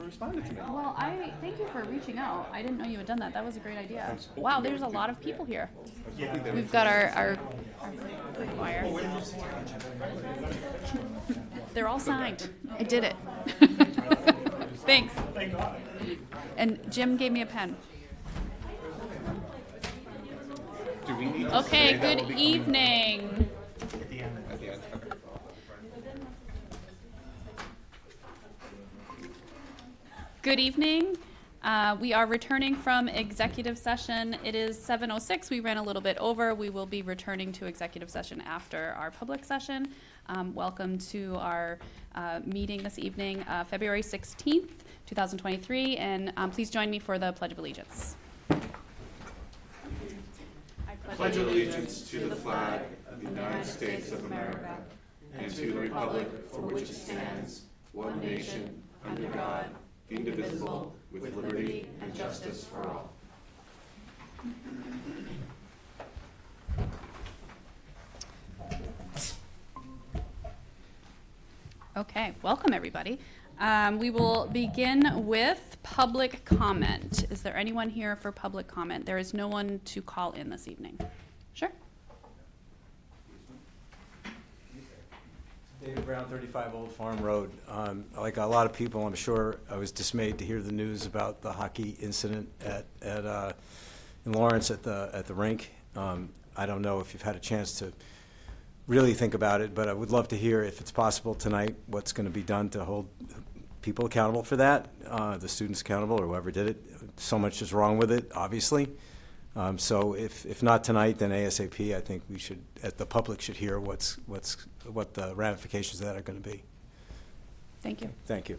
responded to me. Well, I thank you for reaching out. I didn't know you had done that. That was a great idea. Wow, there's a lot of people here. We've got our choir. They're all signed. I did it. Thanks. Thank God. And Jim gave me a pen. Do we need to Okay, say that good will be coming evening. at the end? At the end, okay. Good evening. We are returning from executive session. It is 7:06. We ran a little bit over. We will be returning to executive session after our public session. Welcome to our meeting this evening, February 16th, 2023. And please join me for the Pledge of Allegiance. I pledge allegiance to the flag of the United States of America and to the republic for which it stands, one nation, under God, indivisible, with liberty and justice for all. Okay, welcome everybody. We will begin with public comment. Is there anyone here for public comment? There is no one to call in this evening. Sure. David Brown, 35 Old Farm Road. Like a lot of people, I'm sure I was dismayed to hear the news about the hockey incident in Lawrence at the rink. I don't know if you've had a chance to really think about it, but I would love to hear, if it's possible tonight, what's going to be done to hold people accountable for that, the students accountable or whoever did it. So much is wrong with it, obviously. So if not tonight, then ASAP. I think we should, the public should hear what the ramifications of that are going to be. Thank you. Thank you.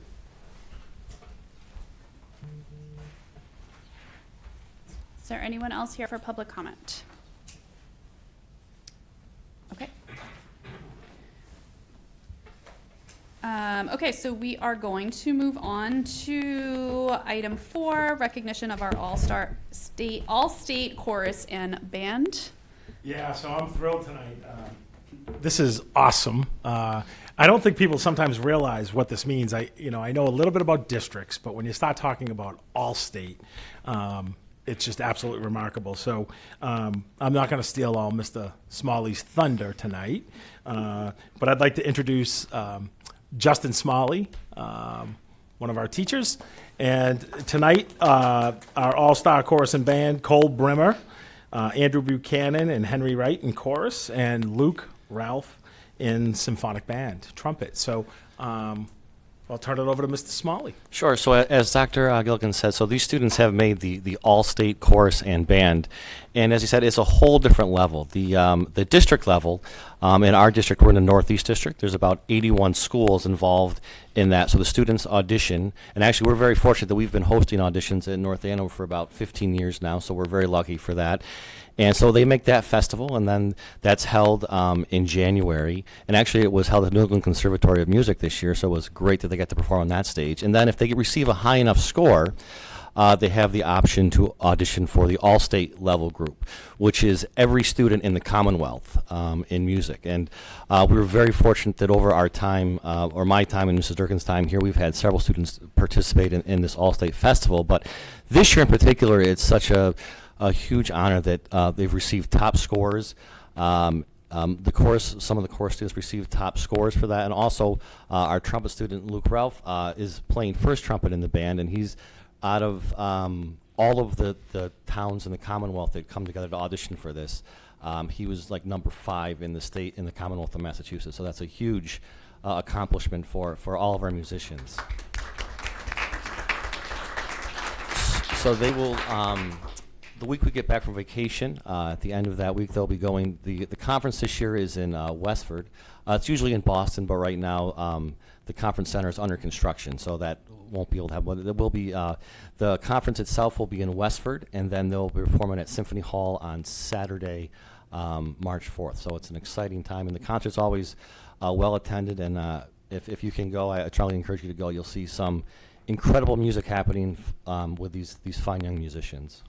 Is there anyone else here for public comment? Okay. Okay, so we are going to move on to item 4, recognition of our all-state chorus and band. Yeah, so I'm thrilled tonight. This is awesome. I don't think people sometimes realize what this means. I know a little bit about districts, but when you start talking about all state, it's just absolutely remarkable. So I'm not going to steal all Mr. Smalley's thunder tonight, but I'd like to introduce Justin Smalley, one of our teachers. And tonight, our all-star chorus and band, Cole Brimmer, Andrew Buchanan and Henry Wright in chorus, and Luke Ralph in symphonic band, trumpet. So I'll turn it over to Mr. Smalley. Sure. So as Dr. Gilligan said, so these students have made the all-state chorus and band, and as he said, it's a whole different level. The district level, in our district, we're in the Northeast District. There's about 81 schools involved in that. So the students audition, and actually we're very fortunate that we've been hosting auditions in North Andover for about 15 years now. So we're very lucky for that. And so they make that festival, and then that's held in January. And actually, it was held at New England Conservatory of Music this year, so it was great that they got to perform on that stage. And then if they receive a high enough score, they have the option to audition for the all-state level group, which is every student in the Commonwealth in music. And we were very fortunate that over our time, or my time and Mrs. Durkin's time here, we've had several students participate in this all-state festival. But this year in particular, it's such a huge honor that they've received top scores. Some of the chorus students received top scores for that, and also our trumpet student Luke Ralph is playing first trumpet in the band, and he's out of all of the towns in the Commonwealth that come together to audition for this. He was like number 5 in the Commonwealth of Massachusetts, so that's a huge accomplishment for all of our musicians. So they will. The week we get back from vacation, at the end of that week, they'll be going. The conference this year is in Westford. It's usually in Boston, but right now the conference center is under construction, so that won't be able to have. But there will be the conference itself will be in Westford, and then they'll be performing at Symphony Hall on Saturday, March 4th. So it's an exciting time, and the concert's always well attended. And if you can go, I strongly encourage you to go. You'll see some incredible music happening with these fine young musicians.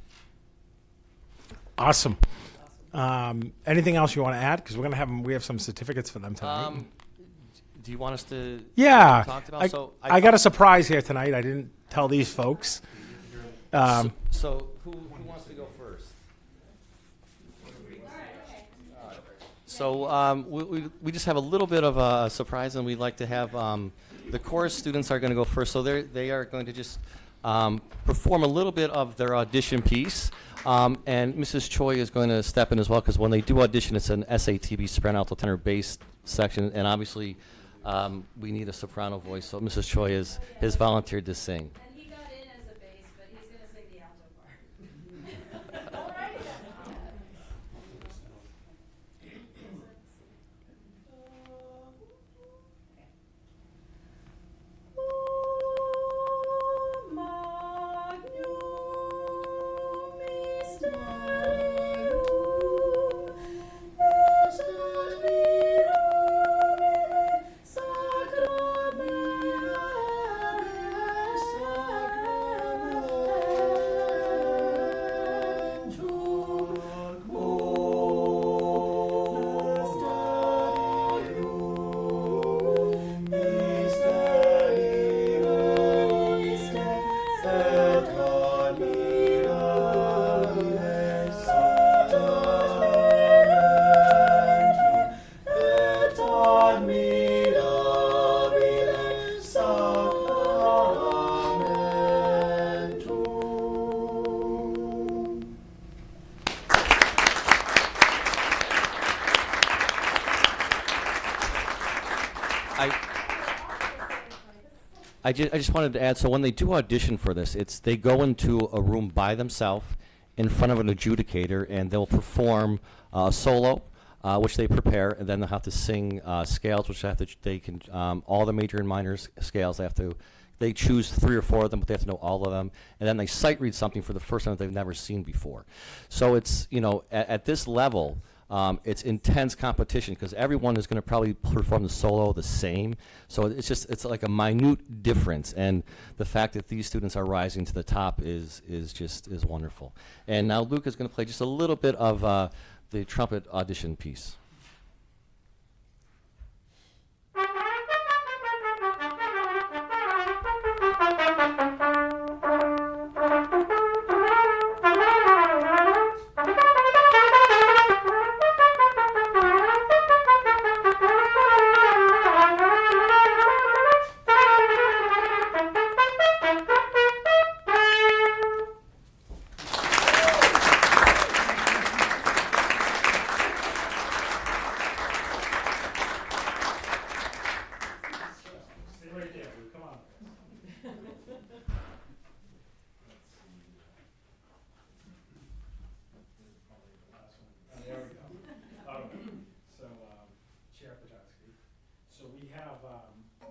Awesome. Anything else you want to add? Because we have some certificates for them tonight. Do you want us to Yeah. talk about? I got a surprise here tonight. I didn't tell these folks. So who wants to go first? So we just have a little bit of a surprise, and we'd like to have the chorus students are going to go first. So they are going to just perform a little bit of their audition piece, and Mrs. Choi is going to step in as well, because when they do audition, it's an SATB soprano, alto, tenor, bass section, and obviously we need a soprano voice. So Mrs. Choi has volunteered to sing. And he got in as a bass, but he's going to sing the alto part. All right. I just wanted to add, so when they do audition for this, they go into a room by themselves in front of an adjudicator, and they'll perform a solo, which they prepare, and then they'll have to sing scales, which all the major and minor scales they choose 3 or 4 of them, but they have to know all of them, and then they sight read something for the first time that they've never seen before. So it's, at this level, it's intense competition, because everyone is going to probably perform the solo the same. So it's like a minute difference, and the fact that these students are rising to the top is wonderful. And now Luke is going to play just a little bit of the trumpet audition piece.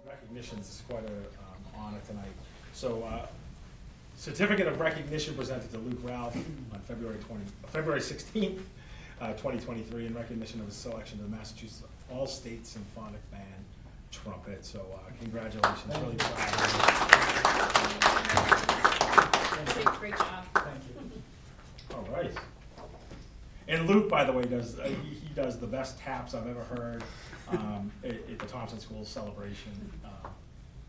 Recognitions is quite an honor tonight. So, certificate of recognition presented to Luke Ralph on February 16th, 2023, in recognition of his selection to the Massachusetts All-State Symphonic Band trumpet. So, congratulations. Really proud of you. Great job. Thank you. All right. And Luke, by the way, does he does the best taps I've ever heard at the Thompson School celebration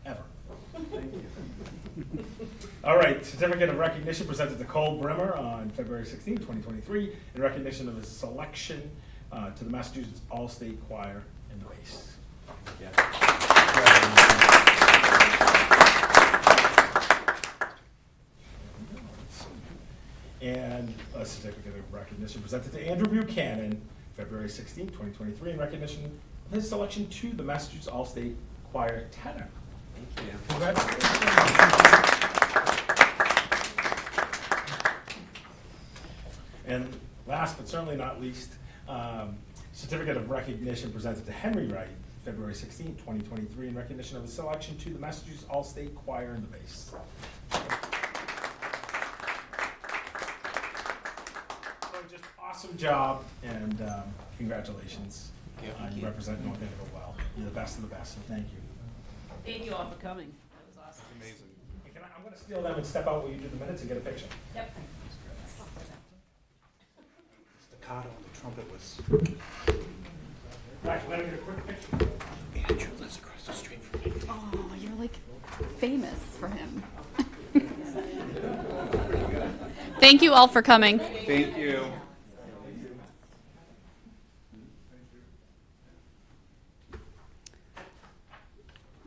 ever. Thank you. All right, certificate of recognition presented to Cole Brimmer on February 16, 2023, in recognition of his selection to the Massachusetts All-State Choir in the bass. And a certificate of recognition presented to Andrew Buchanan, February 16, 2023, in recognition of his selection to the Massachusetts All-State Choir tenor. Thank you. Congratulations. And last but certainly not least, certificate of recognition presented to Henry Wright, February 16, 2023, in recognition of his selection to the Massachusetts All-State Choir in the bass. Just awesome job, and congratulations. You represent North Andover well. You're the best of the best, so thank you. Thank you all for coming. That was awesome. Amazing. And I'm going to steal them and step out while you do the minutes and get a picture. Yep. Staccato on the trumpet was. Right, we're going to get a quick picture. Andrew lives across the street from me. Oh, you're like famous for him. Thank you all for coming. Thank you.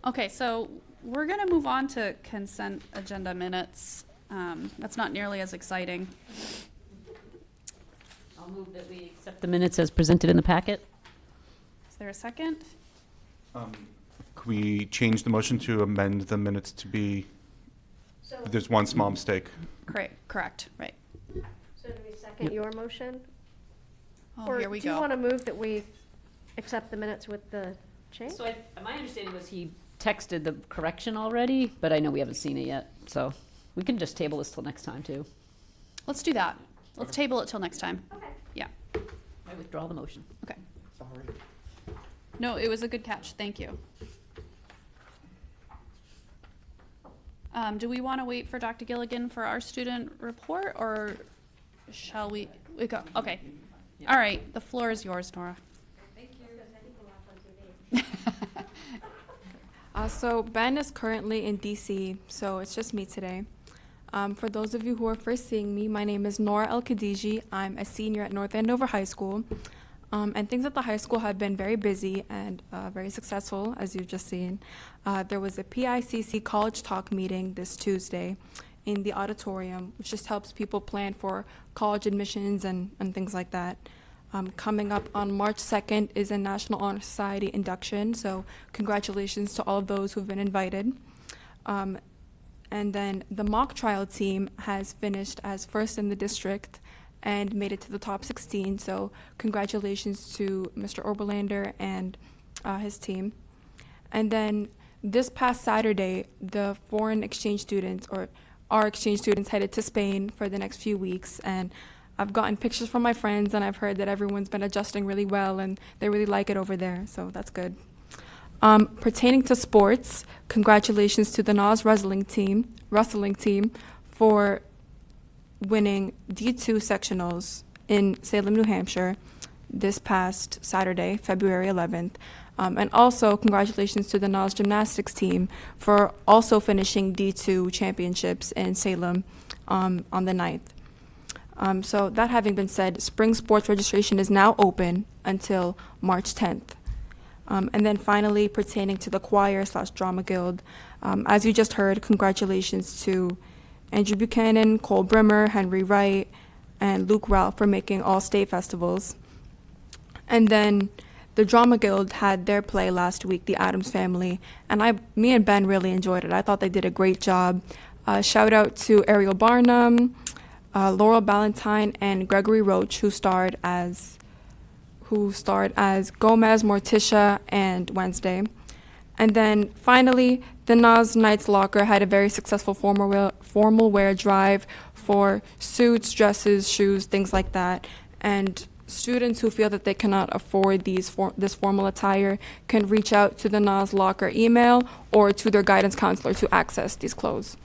Okay, so we're gonna move on to consent agenda minutes. That's not nearly as exciting. I'll move that we accept the minutes as presented in the packet. Is there a second? Could we change the motion to amend the minutes to be, there's one small mistake. Correct, right. So do we second your motion? Oh, here we Do you go. want to move that we accept the minutes with the change? So my understanding was he texted the correction already, but I know we haven't seen it yet. So we can just table this till next time, too. Let's do that. Let's table it till next time. Okay. Yeah, I withdraw the motion. okay. No, it was a good catch. Thank you. Do we want to wait for Dr. Gilligan for our student report, or shall we go? Okay. All right, the floor is yours, Nora. So Ben is currently in DC, so it's just me today. For those of you who are first seeing me, my name is Nora El Khadiji. I'm a senior at North Andover High School. And things at the high school have been very busy and very successful, as you've just seen. There was a PICC College Talk meeting this Tuesday in the auditorium, which just helps people plan for college admissions and things like that. Coming up on March 2nd is a National Honor Society induction, so congratulations to all of those who've been invited. And then the mock trial team has finished as first in the district and made it to the top 16, so congratulations to Mr. Oberlander and his team. And then this past Saturday, the foreign exchange students, or our exchange students, headed to Spain for the next few weeks, and I've gotten pictures from my friends, and I've heard that everyone's been adjusting really well, and they really like it over there, so that's good. Pertaining to sports, congratulations to the NAS wrestling team for winning D2 sectionals in Salem, New Hampshire this past Saturday, February 11th. And also congratulations to the NAS gymnastics team for also finishing D2 championships in Salem on the 9th. So that having been said, spring sports registration is now open until March 10th. And then finally, pertaining to the choir/drama guild, as you just heard, congratulations to Andrew Buchanan, Cole Brimmer, Henry Wright, and Luke Ralph for making all state festivals. And then the drama guild had their play last week, The Addams Family, and me and Ben really enjoyed it. I thought they did a great job. Shout out to Ariel Barnum, Laurel Ballantyne, and Gregory Roach, who starred as Gomez, Morticia, and Wednesday. And then finally, the NAS Knights Locker had a very successful formal wear drive for suits, dresses, shoes, things like that. And students who feel that they cannot afford this formal attire can reach out to the NAS Locker email or to their guidance counselor to access these clothes.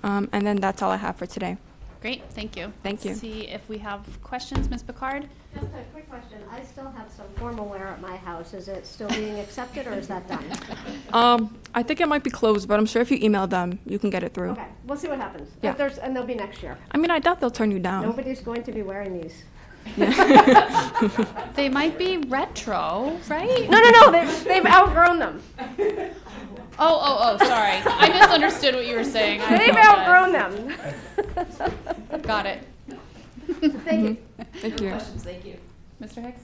And then that's all I have for today. Great, thank you. Thank you. Let's see if we have questions, Ms. Picard? Just a quick question. I still have some formal wear at my house. Is it still being accepted, or is that done? I think it might be closed, but I'm sure if you email them, you can get it through. Okay, we'll see what happens. Yeah. And they'll be next year. I mean, I doubt they'll turn you down. Nobody's going to be wearing these. They might be retro, right? No, they've outgrown them. Oh, sorry. I misunderstood what you were saying. I They've apologize. outgrown them. Got it. Thank you. Thank you. Thank you. Mr. Hicks?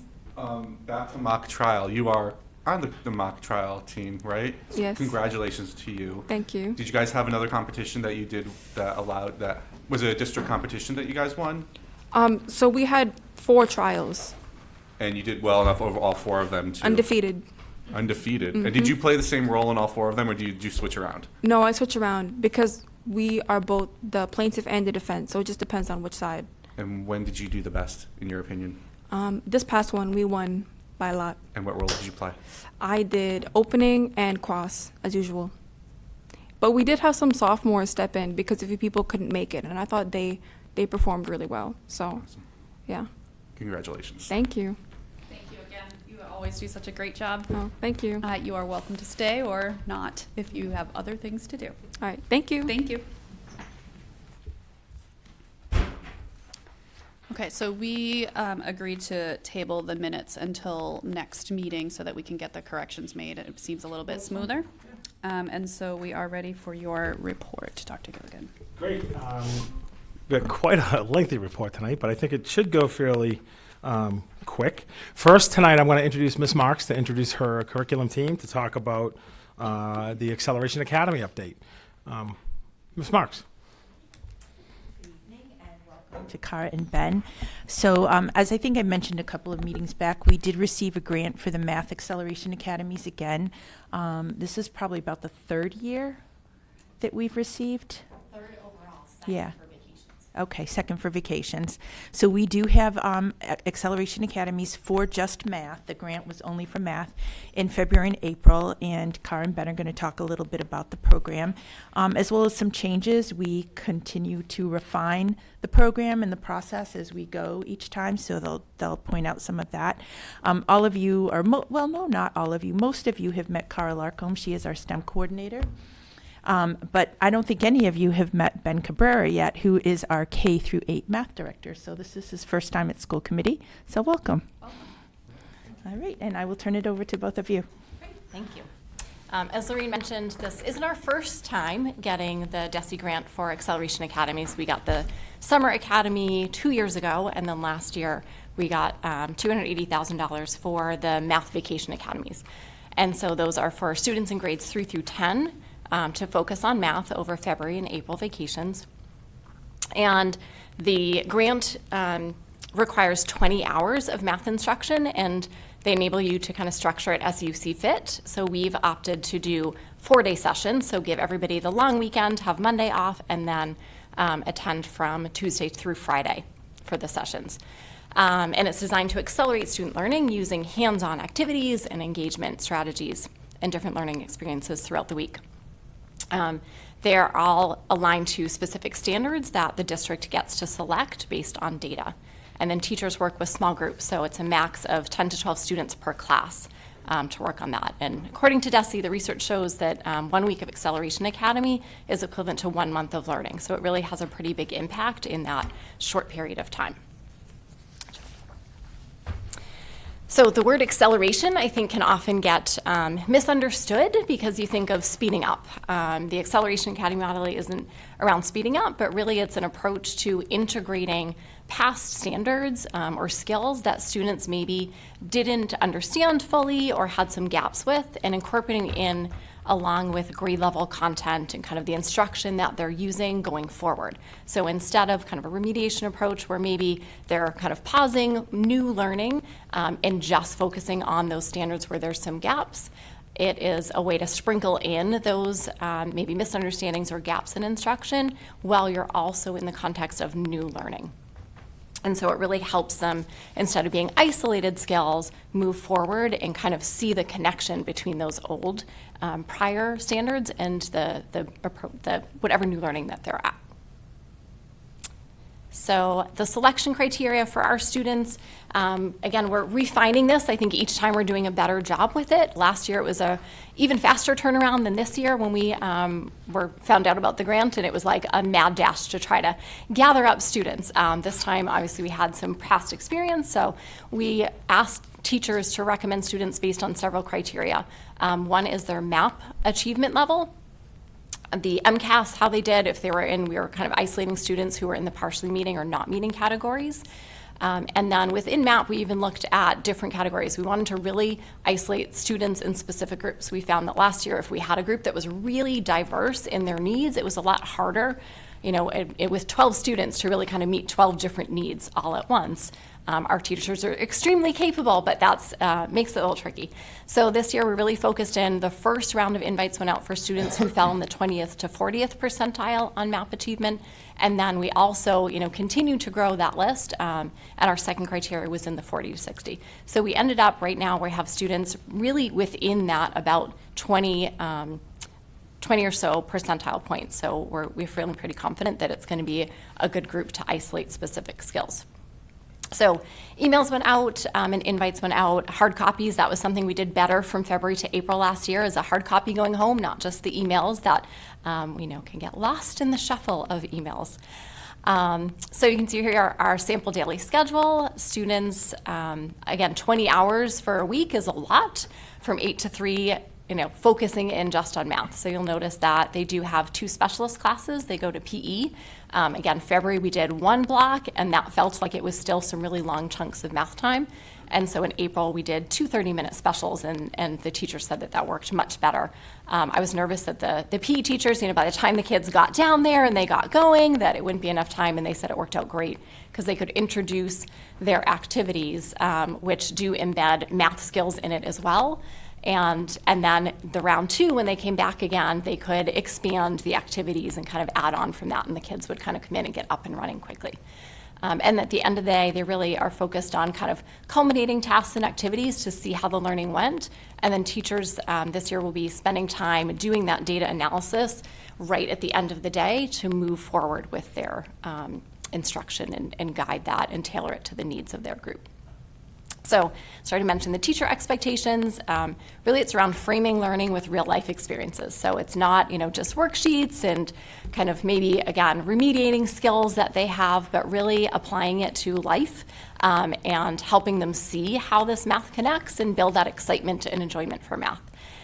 Back to mock trial. You are on the mock trial team, right? Yes. Congratulations to you. Thank you. Did you guys have another competition that you did was it a district competition that you guys won? So we had 4 trials, And you did well enough over all 4 of them to undefeated. Undefeated. And did you play the same role in all 4 of them, or did you switch around? No, I switch around because we are both the plaintiff and the defense, so it just depends on which side. And when did you do the best, in your opinion? This past one, we won by a lot. And what role did you play? I did opening and cross, as usual. But we did have some sophomores step in because a few people couldn't make it, and I thought they performed really well. So, yeah. Congratulations. Thank you. Thank you again. You always do such a great job. Oh, thank you. You are welcome to stay or not if you have other things to do. All right, thank you. Thank you. Okay, so we agreed to table the minutes until next meeting so that we can get the corrections made. It seems a little bit smoother. And so we are ready for your report, Dr. Gilligan. Great. We got quite a lengthy report tonight, but I think it should go fairly quick. First, tonight I'm going to introduce Ms. Marks to introduce her curriculum team to talk about the Acceleration Academy update. Ms. Marks. To Cara and Ben. So as I think I mentioned a couple of meetings back, we did receive a grant for the Math Acceleration Academies again. This is probably about the third year that we've received. Third overall, second for vacations. Okay, second for vacations. So we do have Acceleration Academies for just math. The grant was only for math in February and April, and Cara and Ben are going to talk a little bit about the program, as well as some changes. We continue to refine the program and the process as we go each time, so they'll point out some of that. All of you are, well, no, not all of you. Most of you have met Cara Larcombe. She is our STEM coordinator. But I don't think any of you have met Ben Cabrera yet, who is our K through 8 math director. So this is his first time at school committee. So welcome. All right, and I will turn it over to both of you. Great, thank you. As Lorene mentioned, this isn't our first time getting the DESE grant for Acceleration Academies. We got the Summer Academy 2 years ago, and then last year we got $280,000 for the Math Vacation Academies. And so those are for students in grades 3 through 10 to focus on math over February and April vacations. And the grant requires 20 hours of math instruction, and they enable you to kind of structure it as you see fit. So we've opted to do 4-day sessions, so give everybody the long weekend, have Monday off, and then attend from Tuesday through Friday for the sessions. And it's designed to accelerate student learning using hands-on activities and engagement strategies and different learning experiences throughout the week. They're all aligned to specific standards that the district gets to select based on data. And then teachers work with small groups, so it's a max of 10 to 12 students per class to work on that. And according to DESE, the research shows that 1 week of Acceleration Academy is equivalent to 1 month of learning. So it really has a pretty big impact in that short period of time. So the word acceleration, I think, can often get misunderstood because you think of speeding up. The Acceleration Academy model isn't around speeding up, but really it's an approach to integrating past standards or skills that students maybe didn't understand fully or had some gaps with, and incorporating in along with grade level content and kind of the instruction that they're using going forward. So instead of kind of a remediation approach where maybe they're kind of pausing new learning and just focusing on those standards where there's some gaps, it is a way to sprinkle in those maybe misunderstandings or gaps in instruction while you're also in the context of new learning. And so it really helps them, instead of being isolated skills, move forward and kind of see the connection between those old prior standards and the whatever new learning that they're at. So the selection criteria for our students, again, we're refining this. I think each time we're doing a better job with it. Last year it was a even faster turnaround than this year when we found out about the grant, and it was like a mad dash to try to gather up students. This time, obviously, we had some past experience, so we asked teachers to recommend students based on several criteria. One is their MAP achievement level. The MCAS, how they did, if they were we were kind of isolating students who were in the partially meeting or not meeting categories. And then within MAP, we even looked at different categories. We wanted to really isolate students in specific groups. We found that last year, if we had a group that was really diverse in their needs, it was a lot harder, with 12 students to really kind of meet 12 different needs all at once. Our teachers are extremely capable, but that's makes it a little tricky. So this year we really focused in. The first round of invites went out for students who fell in the 20th to 40th percentile on MAP achievement, and then we also, continued to grow that list. And our second criteria was in the 40 to 60. So we ended up right now we have students really within that about 20 or so percentile points. So we're feeling pretty confident that it's going to be a good group to isolate specific skills. So emails went out and invites went out. Hard copies, that was something we did better from February to April last year, as a hard copy going home, not just the emails that can get lost in the shuffle of emails. So you can see here our sample daily schedule. Students, again, 20 hours for a week is a lot, from 8 to 3, focusing in just on math. So you'll notice that they do have 2 specialist classes. They go to PE. Again, February we did 1 block, and that felt like it was still some really long chunks of math time. And so in April, we did 2 30-minute specials, and the teacher said that worked much better. I was nervous that the PE teachers, by the time the kids got down there and they got going, that it wouldn't be enough time, and they said it worked out great because they could introduce their activities, which do embed math skills in it as well. And then the round 2, when they came back again, they could expand the activities and kind of add on from that, and the kids would kind of come in and get up and running quickly. And at the end of the day, they really are focused on kind of culminating tasks and activities to see how the learning went. And then teachers this year will be spending time doing that data analysis right at the end of the day to move forward with their instruction and guide that and tailor it to the needs of their group. So, started to mention the teacher expectations. Really, it's around framing learning with real life experiences. So it's not, just worksheets and kind of maybe, again, remediating skills that they have, but really applying it to life and helping them see how this math connects and build that excitement and enjoyment for math.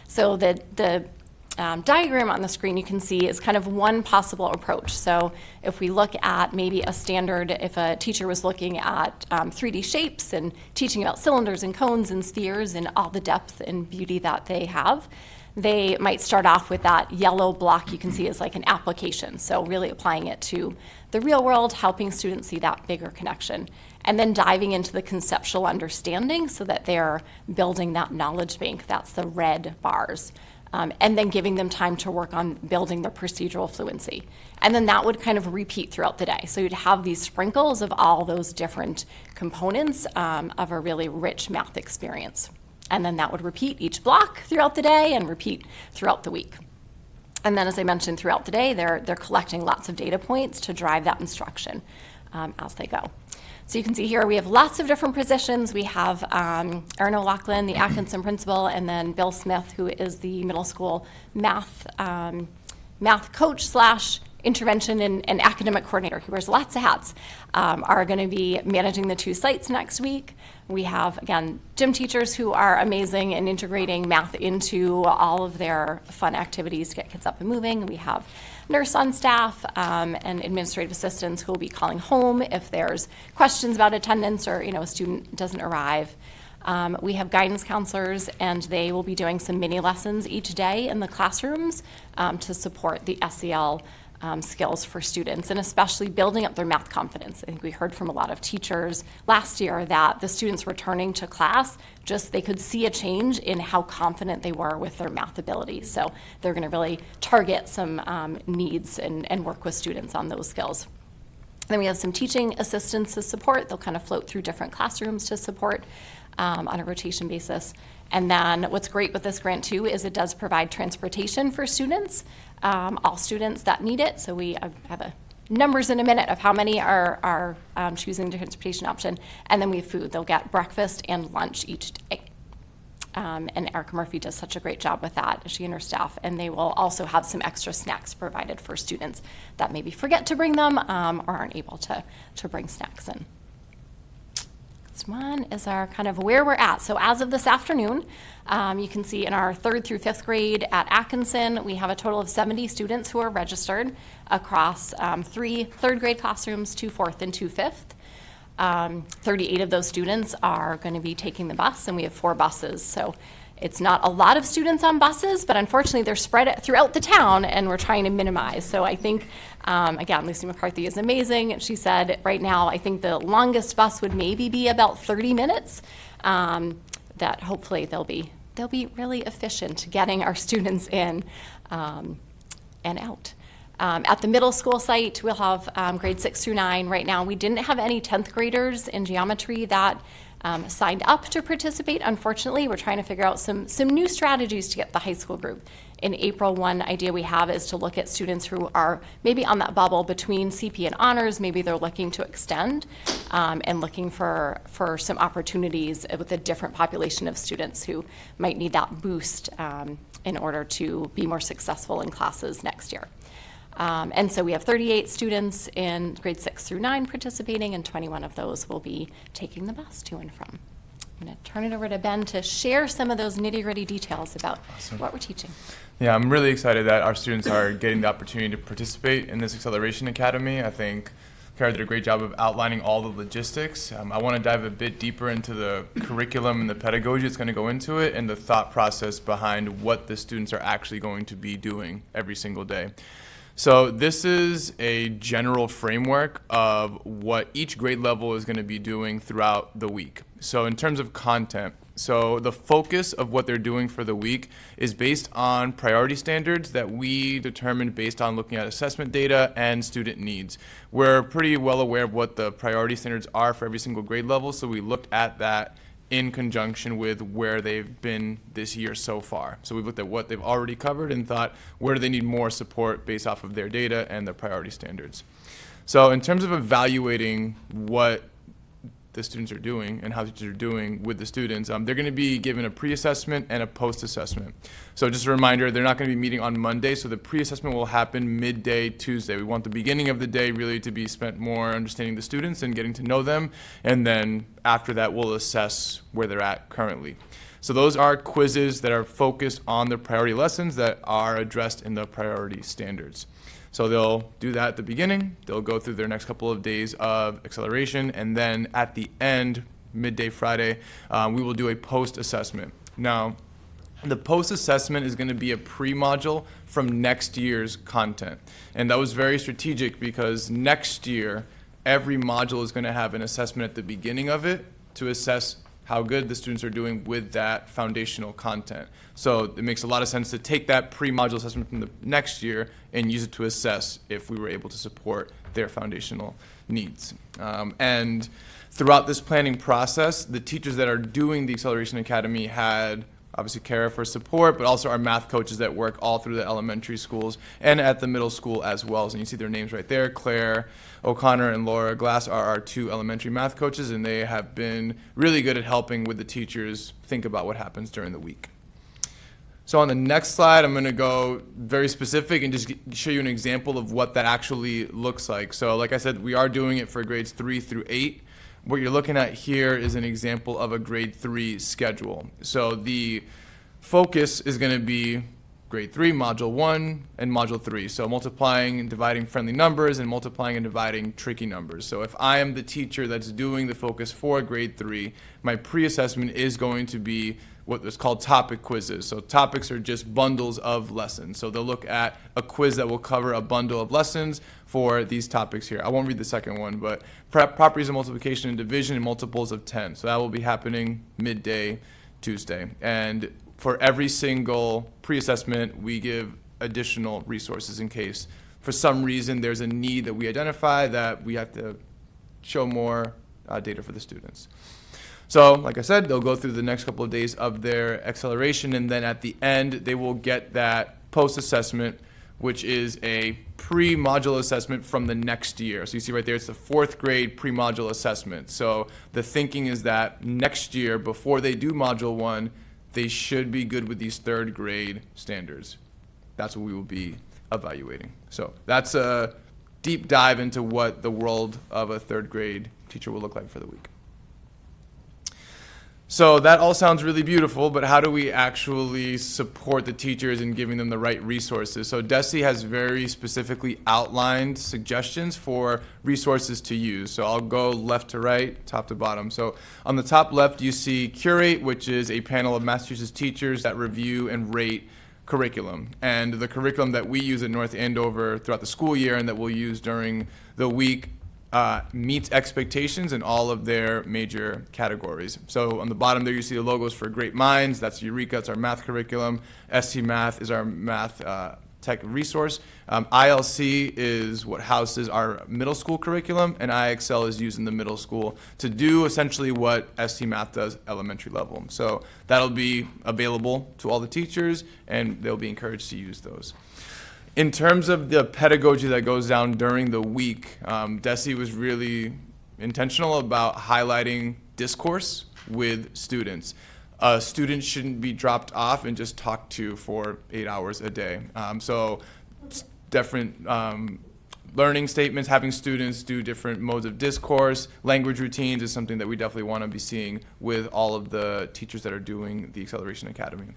So the diagram on the screen you can see is kind of one possible approach. So if we look at maybe a standard, if a teacher was looking at 3D shapes and teaching about cylinders and cones and spheres and all the depth and beauty that they have, they might start off with that yellow block you can see as like an application. So really applying it to the real world, helping students see that bigger connection. And then diving into the conceptual understanding so that they're building that knowledge bank. That's the red bars. And then giving them time to work on building their procedural fluency. And then that would kind of repeat throughout the day. So you'd have these sprinkles of all those different components of a really rich math experience. And then that would repeat each block throughout the day and repeat throughout the week. And then, as I mentioned, throughout the day, they're collecting lots of data points to drive that instruction as they go. So you can see here we have lots of different positions. We have Erin O'Loughlin, the Atkinson principal, and then Bill Smith, who is the middle school math coach / intervention and academic coordinator. He wears lots of hats, are going to be managing the 2 sites next week. We have, again, gym teachers who are amazing in integrating math into all of their fun activities to get kids up and moving. We have nurse on staff and administrative assistants who will be calling home if there's questions about attendance or a student doesn't arrive. We have guidance counselors, and they will be doing some mini lessons each day in the classrooms to support the SEL skills for students, and especially building up their math confidence. I think we heard from a lot of teachers last year that the students returning to class, they could see a change in how confident they were with their math abilities. So they're going to really target some needs and work with students on those skills. Then we have some teaching assistants to support. They'll kind of float through different classrooms to support on a rotation basis. And then what's great with this grant too is it does provide transportation for students, all students that need it. So we have numbers in a minute of how many are choosing the transportation option. And then we have food. They'll get breakfast and lunch each day. And Erica Murphy does such a great job with that, she and her staff. And they will also have some extra snacks provided for students that maybe forget to bring them or aren't able to bring snacks in. Next one is our kind of where we're at. So as of this afternoon, you can see in our 3rd through 5th grade at Atkinson, we have a total of 70 students who are registered across 3 3rd grade classrooms, 2 4th and 2 5th. 38 of those students are going to be taking the bus, and we have 4 buses. So it's not a lot of students on buses, but unfortunately they're spread throughout the town, and we're trying to minimize. So I think, again, Lucy McCarthy is amazing. She said right now I think the longest bus would maybe be about 30 minutes, that hopefully they'll be really efficient getting our students in and out. At the middle school site, we'll have grades 6 through 9. Right now, we didn't have any 10th graders in geometry that signed up to participate. Unfortunately, we're trying to figure out some new strategies to get the high school group. In April, one idea we have is to look at students who are maybe on that bubble between CP and honors. Maybe they're looking to extend and looking for some opportunities with a different population of students who might need that boost in order to be more successful in classes next year. And so we have 38 students in grades 6 through 9 participating, and 21 of those will be taking the bus to and from. I'm going to turn it over to Ben to share some of those nitty-gritty details about what we're teaching. Yeah, I'm really excited that our students are getting the opportunity to participate in this Acceleration Academy. I think Kara did a great job of outlining all the logistics. I want to dive a bit deeper into the curriculum and the pedagogy that's going to go into it and the thought process behind what the students are actually going to be doing every single day. So this is a general framework of what each grade level is going to be doing throughout the week. So in terms of content, so the focus of what they're doing for the week is based on priority standards that we determined based on looking at assessment data and student needs. We're pretty well aware of what the priority standards are for every single grade level, so we looked at that in conjunction with where they've been this year so far. So we've looked at what they've already covered and thought, where do they need more support based off of their data and their priority standards. So in terms of evaluating what the students are doing and how teachers are doing with the students, they're going to be given a pre-assessment and a post-assessment. So just a reminder, they're not going to be meeting on Monday, so the pre-assessment will happen midday Tuesday. We want the beginning of the day really to be spent more understanding the students and getting to know them, and then after that we'll assess where they're at currently. So those are quizzes that are focused on the priority lessons that are addressed in the priority standards. So they'll do that at the beginning, they'll go through their next couple of days of acceleration, and then at the end, midday Friday, we will do a post-assessment. Now, the post-assessment is going to be a pre-module from next year's content. And that was very strategic because next year, every module is going to have an assessment at the beginning of it to assess how good the students are doing with that foundational content. So it makes a lot of sense to take that pre-module assessment from the next year and use it to assess if we were able to support their foundational needs. And throughout this planning process, the teachers that are doing the Acceleration Academy had obviously Kara for support, but also our math coaches that work all through the elementary schools and at the middle school as well. So you see their names right there. Claire O'Connor and Laura Glass are our two elementary math coaches, and they have been really good at helping with the teachers think about what happens during the week. So on the next slide, I'm going to go very specific and just show you an example of what that actually looks like. So like I said, we are doing it for grades 3 through 8. What you're looking at here is an example of a grade 3 schedule. So the focus is going to be grade 3, module 1, and module 3. So multiplying and dividing friendly numbers and multiplying and dividing tricky numbers. So if I am the teacher that's doing the focus for grade 3, my pre-assessment is going to be what is called topic quizzes. So topics are just bundles of lessons. So they'll look at a quiz that will cover a bundle of lessons for these topics here. I won't read the second one, but properties of multiplication and division and multiples of 10. So that will be happening midday Tuesday. And for every single pre-assessment, we give additional resources in case for some reason there's a need that we identify that we have to show more data for the students. So, like I said, they'll go through the next couple of days of their acceleration, and then at the end, they will get that post-assessment, which is a pre-module assessment from the next year. So you see right there, it's the 4th grade pre-module assessment. So the thinking is that next year, before they do module 1, they should be good with these 3rd grade standards. That's what we will be evaluating. So that's a deep dive into what the world of a 3rd grade teacher will look like for the week. So that all sounds really beautiful, but how do we actually support the teachers in giving them the right resources? So DESE has very specifically outlined suggestions for resources to use. So I'll go left to right, top to bottom. So on the top left, you see Curate, which is a panel of Massachusetts teachers that review and rate curriculum. And the curriculum that we use at North Andover throughout the school year and that we'll use during the week meets expectations in all of their major categories. So on the bottom there you see the logos for Great Minds. That's Eureka, it's our math curriculum. ST Math is our math tech resource. ILC is what houses our middle school curriculum, and IXL is used in the middle school to do essentially what ST Math does elementary level. So that'll be available to all the teachers, and they'll be encouraged to use those. In terms of the pedagogy that goes down during the week, DESE was really intentional about highlighting discourse with students. Students shouldn't be dropped off and just talked to for 8 hours a day. So different learning statements, having students do different modes of discourse, language routines is something that we definitely want to be seeing with all of the teachers that are doing the Acceleration Academy.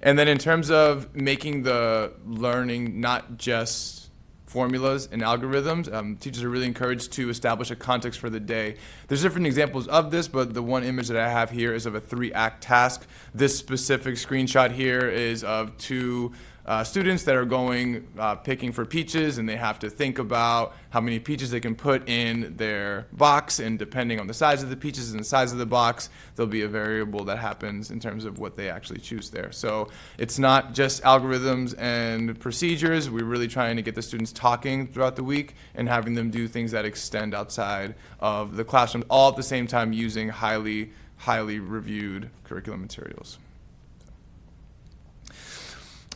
And then in terms of making the learning not just formulas and algorithms, teachers are really encouraged to establish a context for the day. There's different examples of this, but the one image that I have here is of a 3-act task. This specific screenshot here is of 2 students that are going picking for peaches, and they have to think about how many peaches they can put in their box, and depending on the size of the peaches and the size of the box, there'll be a variable that happens in terms of what they actually choose there. So it's not just algorithms and procedures. We're really trying to get the students talking throughout the week and having them do things that extend outside of the classroom, all at the same time using highly reviewed curriculum materials.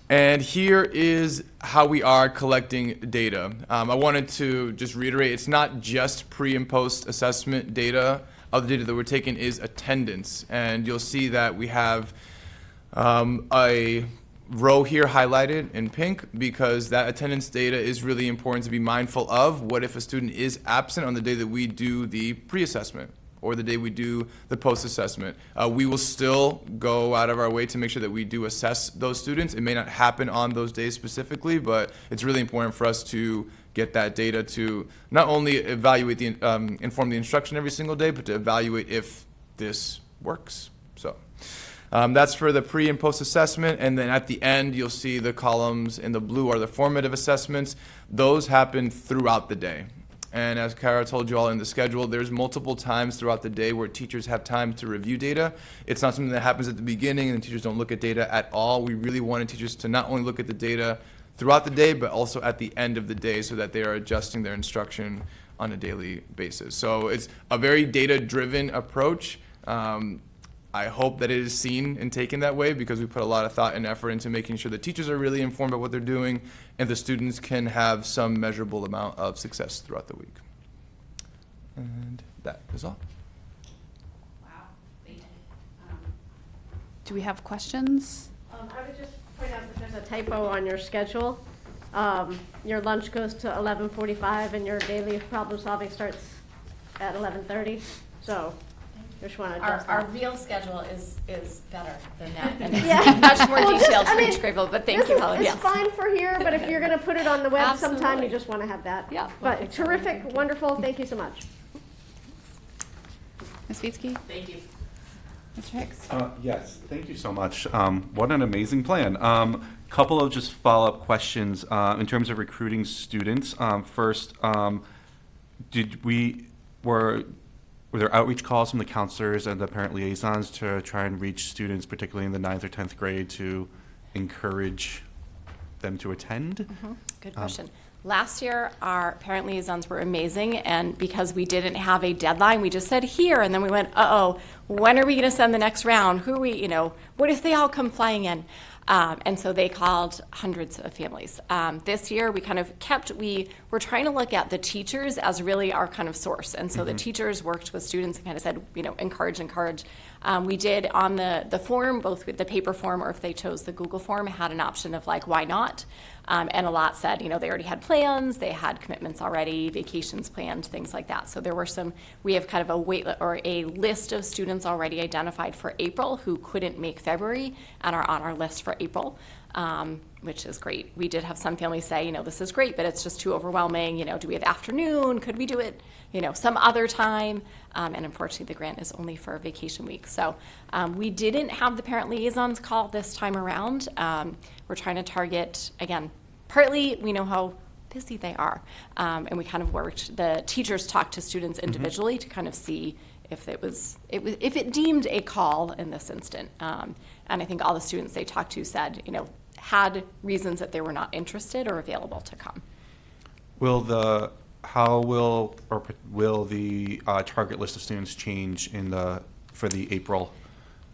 And here is how we are collecting data. I wanted to just reiterate, it's not just pre and post assessment data. Other data that we're taking is attendance. And you'll see that we have a row here highlighted in pink because that attendance data is really important to be mindful of. What if a student is absent on the day that we do the pre-assessment or the day we do the post-assessment? We will still go out of our way to make sure that we do assess those students. It may not happen on those days specifically, but it's really important for us to get that data to not only evaluate the inform the instruction every single day, but to evaluate if this works. So that's for the pre and post assessment. And then at the end, you'll see the columns in the blue are the formative assessments. Those happen throughout the day. And as Kara told you all in the schedule, there's multiple times throughout the day where teachers have time to review data. It's not something that happens at the beginning and teachers don't look at data at all. We really wanted teachers to not only look at the data throughout the day, but also at the end of the day so that they are adjusting their instruction on a daily basis. So it's a very data-driven approach. I hope that it is seen and taken that way because we put a lot of thought and effort into making sure that teachers are really informed about what they're doing and the students can have some measurable amount of success throughout the week. And that is all. Wow. Do we have questions? I would just point out that there's a typo on your schedule. Your lunch goes to 11:45 and your daily problem solving starts at 11:30. So just want to adjust Our that. real schedule is better than that, and it's much more Well, detailed I for mean, each grade level, but thank This you, is, Helen, it's yes. fine for here, but if you're going to put it on the web sometime, Absolutely. you just want to have that. Yeah. But terrific, wonderful, thank you so much. Ms. Vitsky? Thank you. Mr. Hicks? Yes, thank you so much. What an amazing plan. Couple of just follow-up questions in terms of recruiting students. First, were there outreach calls from the counselors and the parent liaisons to try and reach students, particularly in the 9th or 10th grade, to encourage them to attend? Good question. Last year, our parent liaisons were amazing, and because we didn't have a deadline, we just said here, and then we went, uh-oh, when are we going to send the next round? Who are we, what if they all come flying in? And so they called hundreds of families. This year, we kind of we were trying to look at the teachers as really our kind of source. And so the teachers worked with students and kind of said, encourage. We did on the form, both with the paper form or if they chose the Google form, had an option of like, why not? And a lot said, they already had plans, they had commitments already, vacations planned, things like that. So there were we have kind of a list of students already identified for April who couldn't make February and are on our list for April, which is great. We did have some families say, this is great, but it's just too overwhelming. Do we have afternoon? Could we do it, some other time? And unfortunately, the grant is only for vacation week. So we didn't have the parent liaisons call this time around. We're trying to target, again, partly we know how busy they are. And we kind of the teachers talked to students individually to kind of see if if it deemed a call in this instant. And I think all the students they talked to said, had reasons that they were not interested or available to come. Will the target list of students change for the April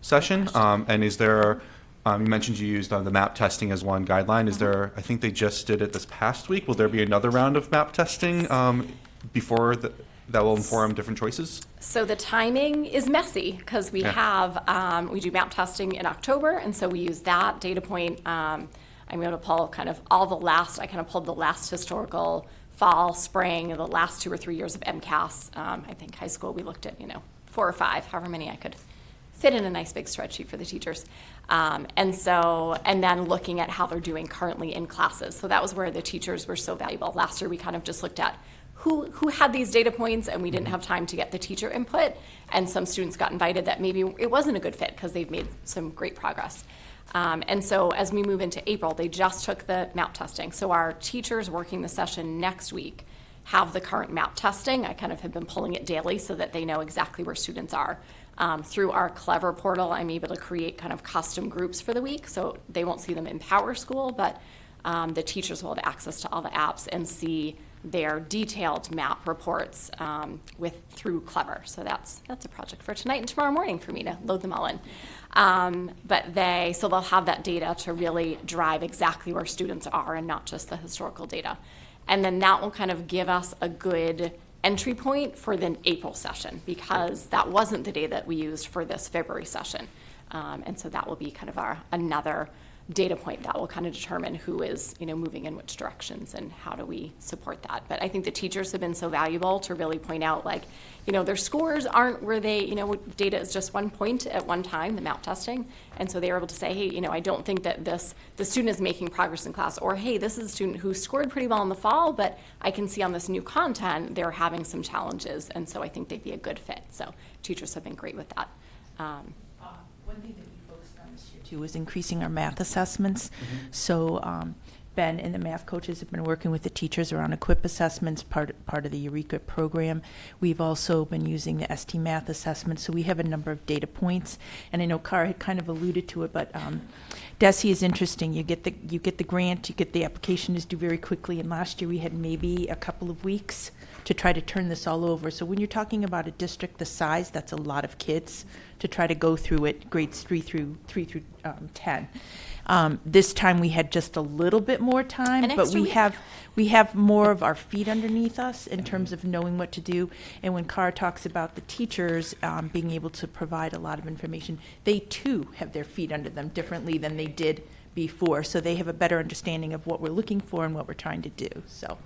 session? And is there, you mentioned you used the MAP testing as one guideline. Is there, I think they just did it this past week. Will there be another round of MAP testing before that will inform different choices? So the timing is messy because we do MAP testing in October, and so we use that data point I'm able to pull kind of all the last, I kind of pulled the last historical fall, spring, the last 2 or 3 years of MCAS. I think high school, we looked at, 4 or 5, however many I could fit in a nice big spreadsheet for the teachers. And then looking at how they're doing currently in classes. So that was where the teachers were so valuable. Last year, we kind of just looked at who had these data points, and we didn't have time to get the teacher input. And some students got invited that maybe it wasn't a good fit because they've made some great progress. And so as we move into April, they just took the MAP testing. So our teachers working the session next week have the current MAP testing. I kind of have been pulling it daily so that they know exactly where students are. Through our Clever portal, I'm able to create kind of custom groups for the week. So they won't see them in Power School, but the teachers will have access to all the apps and see their detailed MAP reports through Clever. So that's a project for tonight and tomorrow morning for me to load them all in. So they'll have that data to really drive exactly where students are and not just the historical data. And then that will kind of give us a good entry point for the April session, because that wasn't the data that we used for this February session. And so that will be kind of another data point that will kind of determine who is, moving in which directions and how do we support that. But I think the teachers have been so valuable to really point out, their scores aren't where they, data is just 1 point at one time, the MAP testing. And so they were able to say, hey, I don't think that the student is making progress in class, or hey, this is a student who scored pretty well in the fall, but I can see on this new content, they're having some challenges. And so I think they'd be a good fit. So teachers have been great with that. One thing that we focused on this year too was increasing our math assessments. So Ben and the math coaches have been working with the teachers around equip assessments, part of the Eureka program. We've also been using the ST math assessment, so we have a number of data points. And I know Cara had kind of alluded to it, but DESE is interesting. You get the grant, you get the application is due very quickly, and last year we had maybe a couple of weeks to try to turn this all over. So when you're talking about a district the size, that's a lot of kids to try to go through it, grades 3 through 10. This time we had just a little bit more time, but we have more of our feet underneath us in terms of knowing what to do. And when Cara talks about the teachers being able to provide a lot of information, they too have their feet under them differently than they did before. So they have a better understanding of what we're looking for and what we're trying to do. So,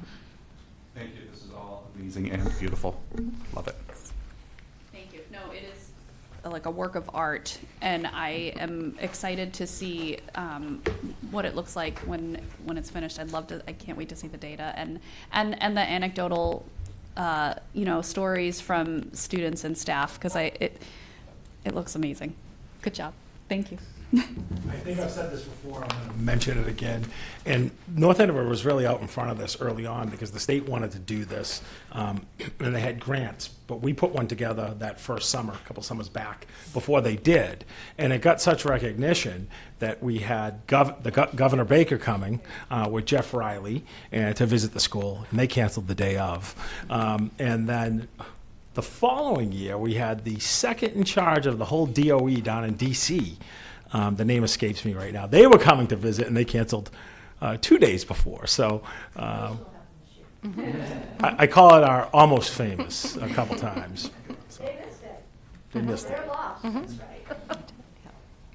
thank you. This is all amazing and beautiful. Love it. Thank you. No, it is like a work of art, and I am excited to see what it looks like when it's finished. I can't wait to see the data and the anecdotal stories from students and staff, because it looks amazing. Good job. Thank you. I think I've said this before, I'm going to mention it again. And North Andover was really out in front of this early on because the state wanted to do this, and they had grants. But we put one together that first summer, a couple summers back, before they did. And it got such recognition that we had Governor Baker coming with Jeff Riley to visit the school, and they canceled the day of. And then the following year, we had the second in charge of the whole DOE down in D.C., the name escapes me right now. They were coming to visit, and they canceled 2 days before. So I call it our almost famous a couple times. So, They missed it. They missed They're lost, that's right.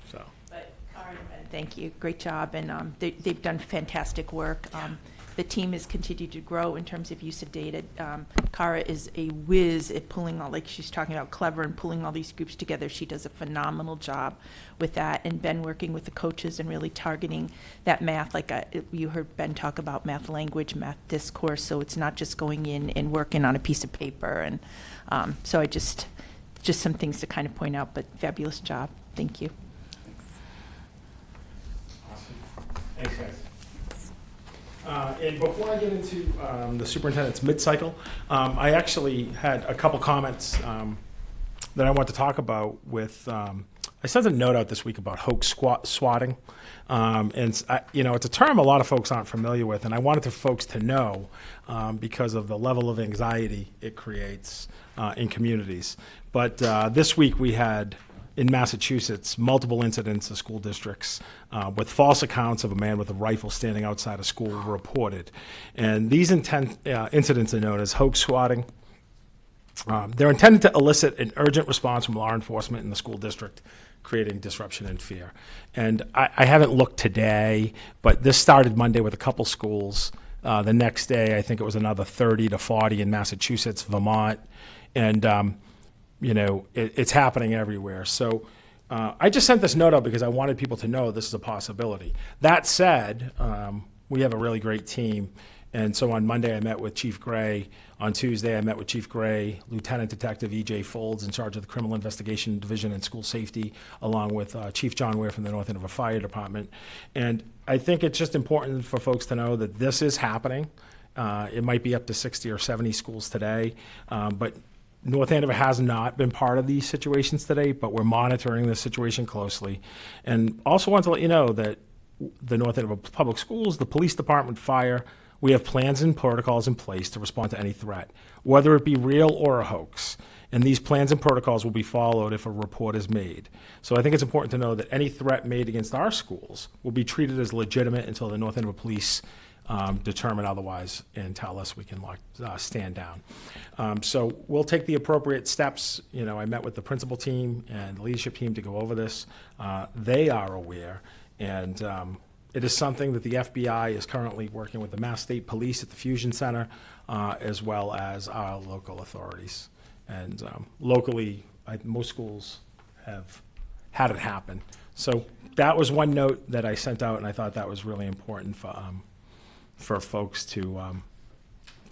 So. But Karen, thank you. Great job. And they've done fantastic work. The team has continued to grow in terms of use of data. Cara is a whiz at pulling all, like she's talking about Clever and pulling all these groups together. She does a phenomenal job with that. And Ben working with the coaches and really targeting that math. Like you heard Ben talk about math language, math discourse. So it's not just going in and working on a piece of paper. And so I just some things to kind of point out, but fabulous job. Thank you. Thanks, guys. And before I get into the superintendent's mid-cycle, I actually had a couple comments that I want to talk about with, I sent a note out this week about hoax swatting. And it's a term a lot of folks aren't familiar with, and I wanted folks to know because of the level of anxiety it creates in communities. But this week we had, in Massachusetts, multiple incidents of school districts with false accounts of a man with a rifle standing outside a school were reported. And these incidents are known as hoax swatting. They're intended to elicit an urgent response from law enforcement in the school district, creating disruption and fear. And I haven't looked today, but this started Monday with a couple schools. The next day, I think it was another 30 to 40 in Massachusetts, Vermont, and it's happening everywhere. So I just sent this note out because I wanted people to know this is a possibility. That said, we have a really great team. And so on Monday, I met with Chief Gray. On Tuesday, I met with Chief Gray, Lieutenant Detective E.J. Folds, in charge of the Criminal Investigation Division and School Safety, along with Chief John Ware from the North Andover Fire Department. And I think it's just important for folks to know that this is happening. It might be up to 60 or 70 schools today, but North Andover has not been part of these situations today, but we're monitoring this situation closely. And also want to let you know that the North Andover Public Schools, the Police Department, Fire, we have plans and protocols in place to respond to any threat, whether it be real or a hoax. And these plans and protocols will be followed if a report is made. So I think it's important to know that any threat made against our schools will be treated as legitimate until the North Andover Police determine otherwise and tell us we can stand down. So we'll take the appropriate steps. I met with the principal team and the leadership team to go over this. They are aware, and it is something that the FBI is currently working with the Mass State Police at the Fusion Center, as well as our local authorities. And locally, most schools have had it happen. So that was one note that I sent out, and I thought that was really important for folks to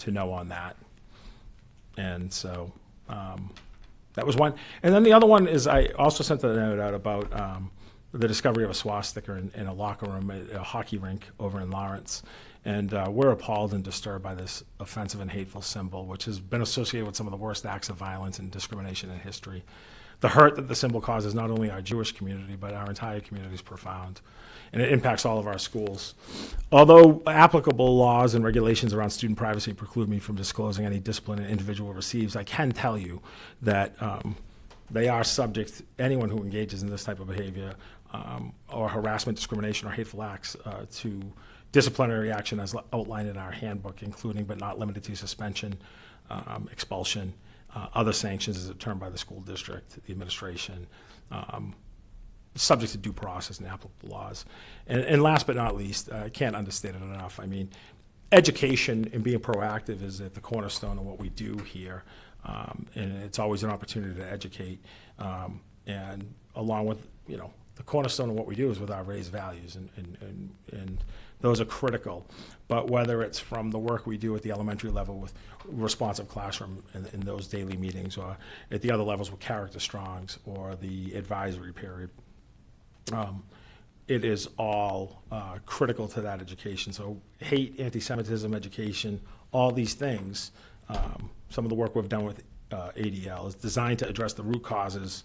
know on that. And so that was one. And then the other one is I also sent a note out about the discovery of a swastika in a locker room at a hockey rink over in Lawrence. And we're appalled and disturbed by this offensive and hateful symbol, which has been associated with some of the worst acts of violence and discrimination in history. The hurt that the symbol causes not only our Jewish community, but our entire community is profound. And it impacts all of our schools. Although applicable laws and regulations around student privacy preclude me from disclosing any discipline an individual receives, I can tell you that they are subject, anyone who engages in this type of behavior or harassment, discrimination, or hateful acts to disciplinary action as outlined in our handbook, including but not limited to suspension, expulsion, other sanctions as determined by the school district, the administration, subject to due process and applicable laws. And last but not least, I can't understate it enough. I mean, education and being proactive is at the cornerstone of what we do here. And it's always an opportunity to educate. And along with, the cornerstone of what we do is with our raised values, and those are critical. But whether it's from the work we do at the elementary level with responsive classroom in those daily meetings, or at the other levels with character strongs or the advisory period, it is all critical to that education. So hate, anti-Semitism education, all these things, some of the work we've done with ADL is designed to address the root causes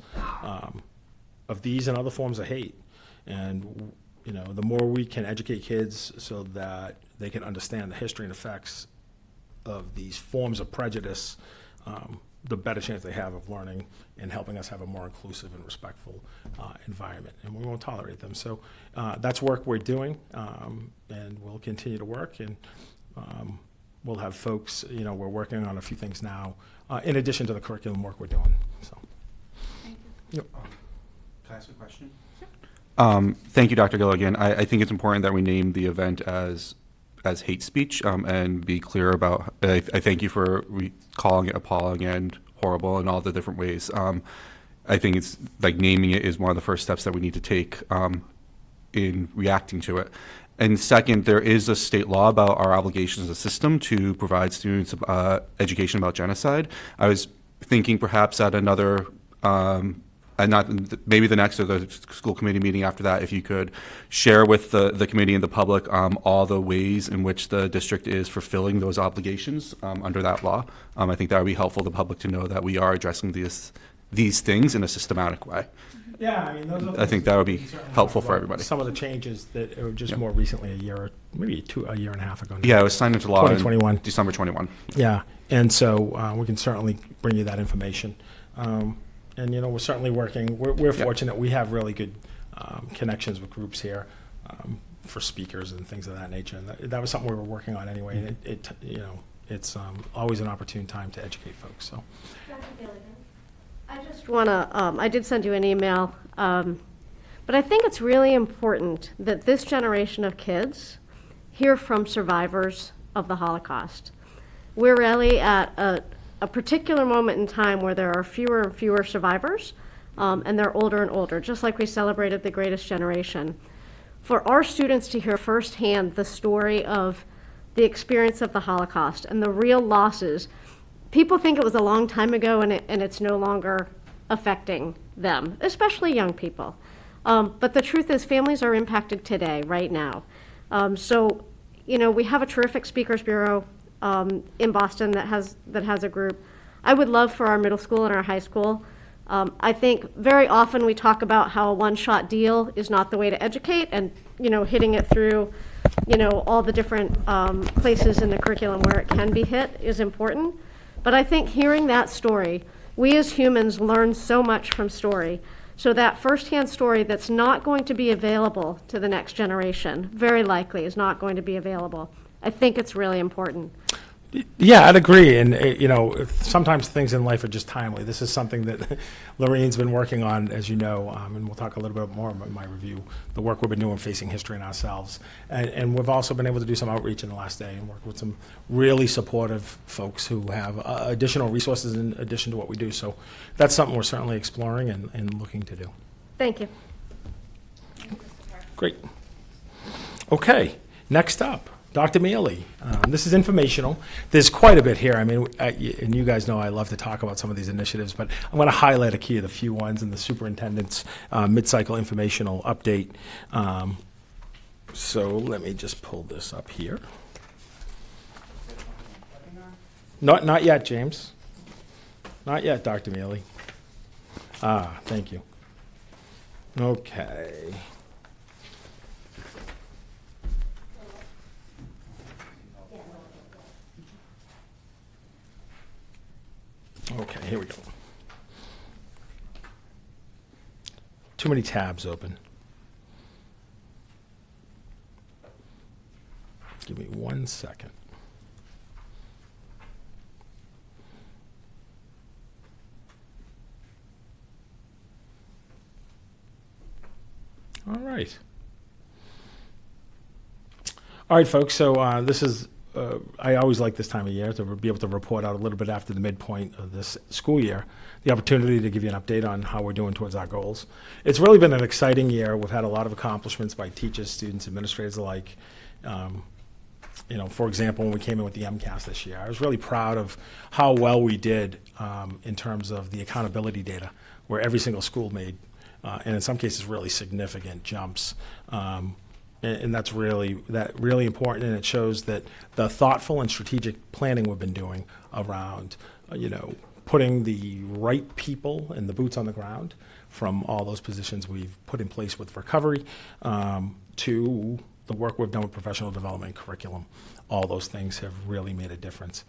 of these and other forms of hate. And the more we can educate kids so that they can understand the history and effects of these forms of prejudice, the better chance they have of learning and helping us have a more inclusive and respectful environment. And we won't tolerate them. So that's work we're doing, and we'll continue to work. And we'll have folks, we're working on a few things now, in addition to the curriculum work we're doing. So. Thank you. Yep. Can I ask a question? Thank you, Dr. Gilligan. I think it's important that we name the event as hate speech and be clear about. I thank you for calling it appalling and horrible in all the different ways. I think it's like naming it is one of the first steps that we need to take in reacting to it. And second, there is a state law about our obligations as a system to provide students education about genocide. I was thinking perhaps at another. And not maybe the next or the school committee meeting after that, if you could share with the committee and the public all the ways in which the district is fulfilling those obligations under that law. I think that would be helpful to the public to know that we are addressing these things in a systematic way. Yeah, I mean, I think that would be helpful for everybody. Some of the changes that are just more recently, a year and a half ago now. Yeah, it was signed into law 2021. in December 21. Yeah, and so we can certainly bring you that information. And, we're certainly working. We're fortunate. We have really good connections with groups here for speakers and things of that nature. And that was something we were working on anyway. And it's always an opportune time to educate folks. So, Dr. Gilligan, I just want to, I did send you an email, but I think it's really important that this generation of kids hear from survivors of the Holocaust. We're really at a particular moment in time where there are fewer and fewer survivors, and they're older and older, just like we celebrated the greatest generation. For our students to hear firsthand the story of the experience of the Holocaust and the real losses, people think it was a long time ago and it's no longer affecting them, especially young people. But the truth is families are impacted today, right now. So, we have a terrific speakers bureau in Boston that has a group. I would love for our middle school and our high school. I think very often we talk about how a one-shot deal is not the way to educate, and hitting it through all the different places in the curriculum where it can be hit is important. But I think hearing that story, we as humans learn so much from story. So that firsthand story that's not going to be available to the next generation, very likely is not going to be available. I think it's really important. yeah, I'd agree. And, sometimes things in life are just timely. This is something that Lorraine's been working on, as you know, and we'll talk a little bit more about my review, the work we've been doing facing history in ourselves. And we've also been able to do some outreach in the last day and work with some really supportive folks who have additional resources in addition to what we do. So that's something we're certainly exploring and looking to do. Thank you. Great. Okay, next up, Dr. Mealy. This is informational. There's quite a bit here. I mean, and you guys know I love to talk about some of these initiatives, but I'm going to highlight a key of the few ones in the superintendent's mid-cycle informational update. So let me just pull this up here. Not yet, James. Not yet, Dr. Mealy. Thank you. Okay. Okay, here we go. Too many tabs open. Give me 1 second. All right. All right, folks, so this is I always like this time of year to be able to report out a little bit after the midpoint of this school year, the opportunity to give you an update on how we're doing towards our goals. It's really been an exciting year. We've had a lot of accomplishments by teachers, students, administrators alike. For example, when we came in with the MCAS this year, I was really proud of how well we did in terms of the accountability data, where every single school made, and in some cases, really significant jumps. And that's really important, and it shows that the thoughtful and strategic planning we've been doing around, putting the right people and the boots on the ground from all those positions we've put in place with recovery to the work we've done with professional development and curriculum. All those things have really made a difference.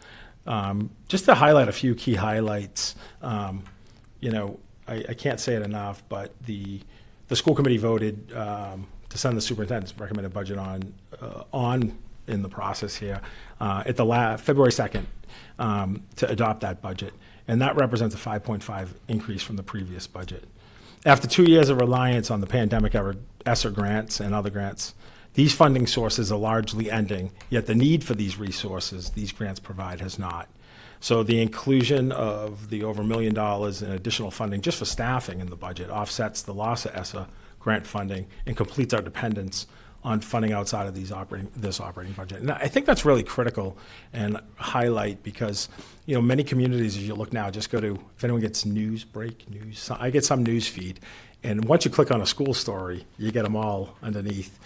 Just to highlight a few key highlights, I can't say it enough, but the school committee voted to send the superintendent's recommended budget on in the process here at the February 2nd to adopt that budget. And that represents a 5.5 increase from the previous budget. After 2 years of reliance on the pandemic-era ESSER grants and other grants, these funding sources are largely ending, yet the need for these resources these grants provide has not. So the inclusion of the over $1 million in additional funding just for staffing in the budget offsets the loss of ESSER grant funding and completes our dependence on funding outside of this operating budget. And I think that's really critical and highlight because, many communities, as you look now, just go to, if anyone gets news, I get some news feed, and once you click on a school story, you get them all underneath.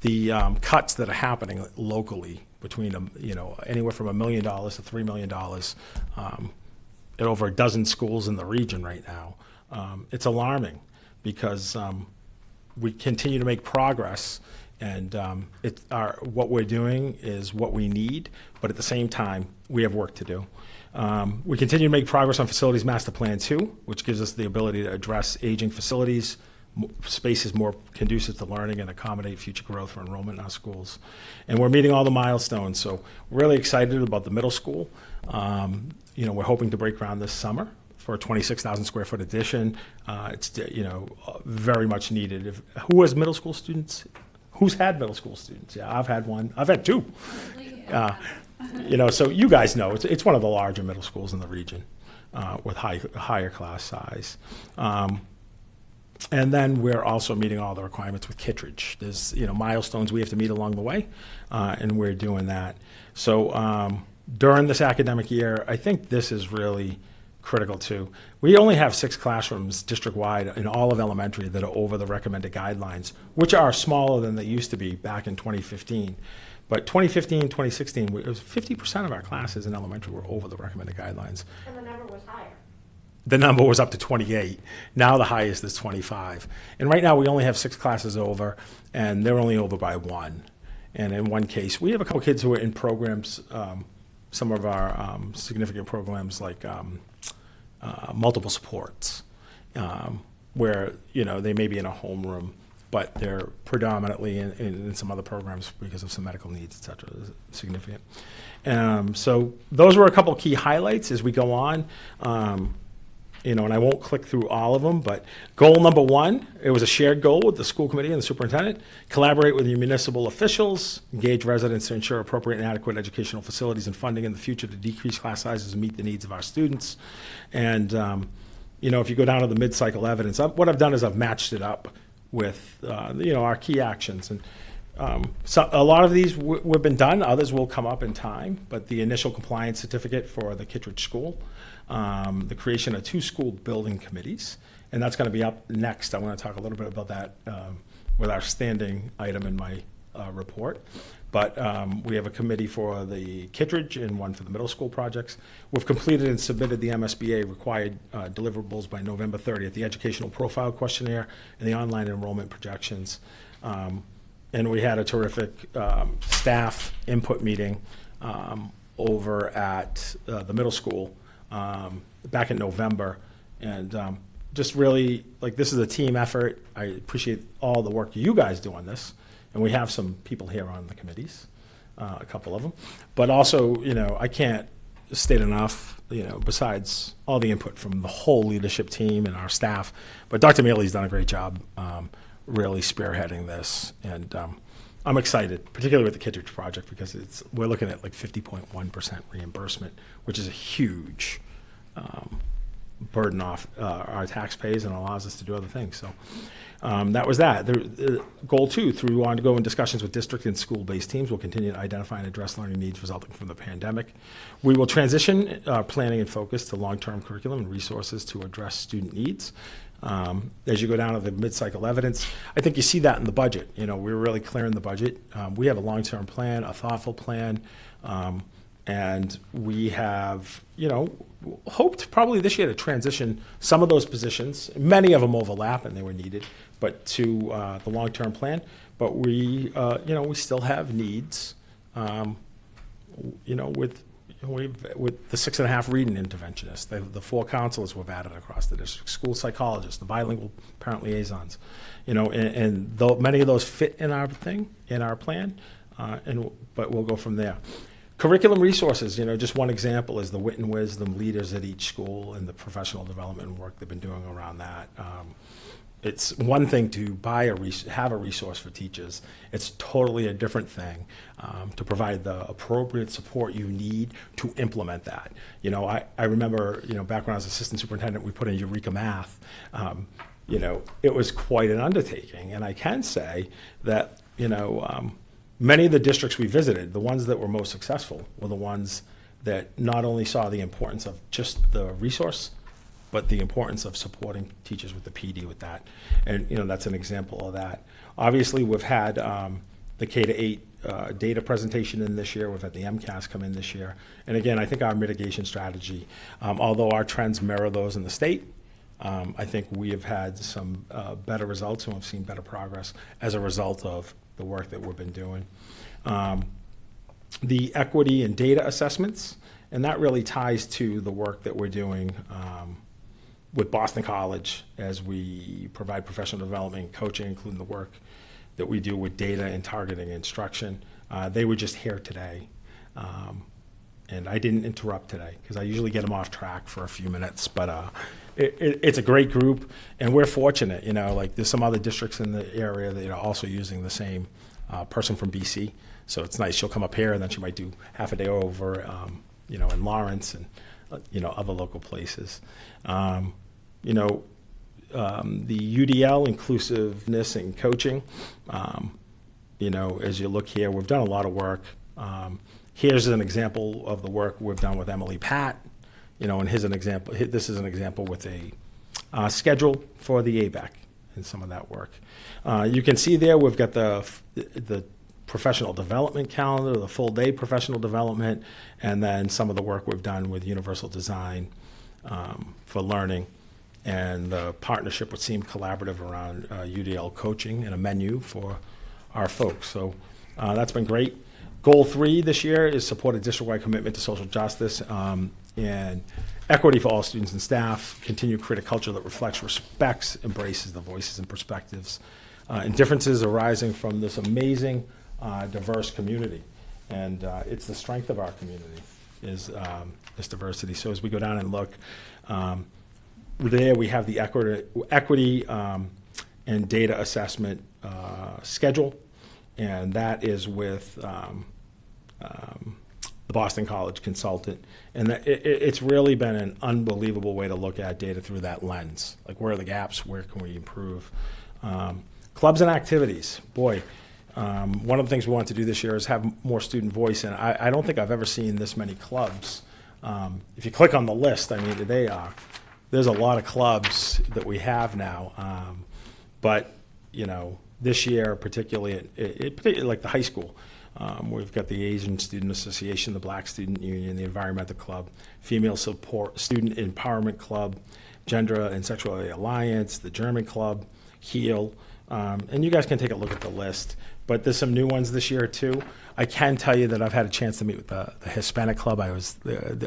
The cuts that are happening locally between, anywhere from $1 million to $3 million at over a dozen schools in the region right now, it's alarming because we continue to make progress, and what we're doing is what we need, but at the same time, we have work to do. We continue to make progress on Facilities Master Plan 2, which gives us the ability to address aging facilities, spaces more conducive to learning and accommodate future growth for enrollment in our schools. And we're meeting all the milestones, so we're really excited about the middle school. We're hoping to break ground this summer for a 26,000 square foot addition. It's very much needed. Who has middle school students? Who's had middle school students? Yeah, I've had one. I've had two. So you guys know it's one of the larger middle schools in the region with higher class size. And then we're also meeting all the requirements with Kittredge. There's milestones we have to meet along the way, and we're doing that. So during this academic year, I think this is really critical too. We only have 6 classrooms district-wide in all of elementary that are over the recommended guidelines, which are smaller than they used to be back in 2015. But 2015, 2016, it was 50% of our classes in elementary were over the recommended guidelines. And the number was higher. The number was up to 28. Now the highest is 25. And right now we only have 6 classes over, and they're only over by 1. And in one case, we have a couple kids who are in programs, some of our significant programs like multiple supports, where they may be in a homeroom, but they're predominantly in some other programs because of some medical needs, et cetera, significant. So those were a couple key highlights as we go on. And I won't click through all of them, but goal number 1, it was a shared goal with the school committee and the superintendent, collaborate with your municipal officials, engage residents to ensure appropriate and adequate educational facilities and funding in the future to decrease class sizes and meet the needs of our students. And, if you go down to the mid-cycle evidence, what I've done is I've matched it up with, our key actions. And so a lot of these have been done, others will come up in time, but the initial compliance certificate for the Kittredge School, the creation of 2 school building committees, and that's going to be up next. I want to talk a little bit about that with our standing item in my report. But we have a committee for the Kittredge and one for the middle school projects. We've completed and submitted the MSBA required deliverables by November 30th, the educational profile questionnaire and the online enrollment projections. And we had a terrific staff input meeting over at the middle school back in November. And just really, this is a team effort. I appreciate all the work you guys do on this. And we have some people here on the committees, a couple of them. But also, I can't state enough, besides all the input from the whole leadership team and our staff. But Dr. Mealy's done a great job really spearheading this. And I'm excited, particularly with the Kittredge project, because we're looking at 50.1% reimbursement, which is a huge burden off our taxpayers and allows us to do other things. So that was that. Goal 2, through ongoing discussions with district and school-based teams, we'll continue to identify and address learning needs resulting from the pandemic. We will transition planning and focus to long-term curriculum and resources to address student needs. As you go down to the mid-cycle evidence, I think you see that in the budget. We're really clear in the budget. We have a long-term plan, a thoughtful plan, and we have, hoped probably this year to transition some of those positions. Many of them overlap and they were needed, but to the long-term plan. But we still have needs, with the 6.5 reading interventionists, the 4 counselors we've added across the district, school psychologists, the bilingual parent liaisons, and many of those fit in our plan, but we'll go from there. Curriculum resources, just one example is the wit and wisdom leaders at each school and the professional development work they've been doing around that. It's one thing to have a resource for teachers. It's totally a different thing to provide the appropriate support you need to implement that. I remember, back when I was assistant superintendent, we put in Eureka Math. It was quite an undertaking. And I can say that, many of the districts we visited, the ones that were most successful were the ones that not only saw the importance of just the resource, but the importance of supporting teachers with the PD with that. And, that's an example of that. Obviously, we've had the K-8 data presentation in this year. We've had the MCAS come in this year. And again, I think our mitigation strategy, although our trends mirror those in the state, I think we have had some better results and we've seen better progress as a result of the work that we've been doing. The equity and data assessments, and that really ties to the work that we're doing with Boston College as we provide professional development and coaching, including the work that we do with data and targeting instruction. They were just here today. And I didn't interrupt today because I usually get them off track for a few minutes. But it's a great group, and we're fortunate. Like there's some other districts in the area that are also using the same person from BC. So it's nice. She'll come up here, and then she might do half a day over, in Lawrence and other local places. The UDL, inclusiveness and coaching. As you look here, we've done a lot of work. Here's an example of the work we've done with Emily Pat, and here's an example. This is an example with a schedule for the ABAC and some of that work. You can see there we've got the professional development calendar, the full day professional development, and then some of the work we've done with Universal Design for learning, and the partnership with Seam Collaborative around UDL coaching and a menu for our folks. So that's been great. Goal 3 this year is support a district-wide commitment to social justice and equity for all students and staff, continue to create a culture that reflects, respects, embraces the voices and perspectives and differences arising from this amazing, diverse community. And it's the strength of our community is this diversity. So as we go down and look, there we have the equity and data assessment schedule, and that is with the Boston College consultant. And it's really been an unbelievable way to look at data through that lens. Like, where are the gaps? Where can we improve? Clubs and activities. Boy, one of the things we want to do this year is have more student voice. And I don't think I've ever seen this many clubs. If you click on the list, there's a lot of clubs that we have now. But, this year, particularly, particularly like the high school, we've got the Asian Student Association, the Black Student Union, the Environmental Club, Female Support Student Empowerment Club, Gender and Sexuality Alliance, the German Club, HEAL, and you guys can take a look at the list. But there's some new ones this year too. I can tell you that I've had a chance to meet with the Hispanic Club. I was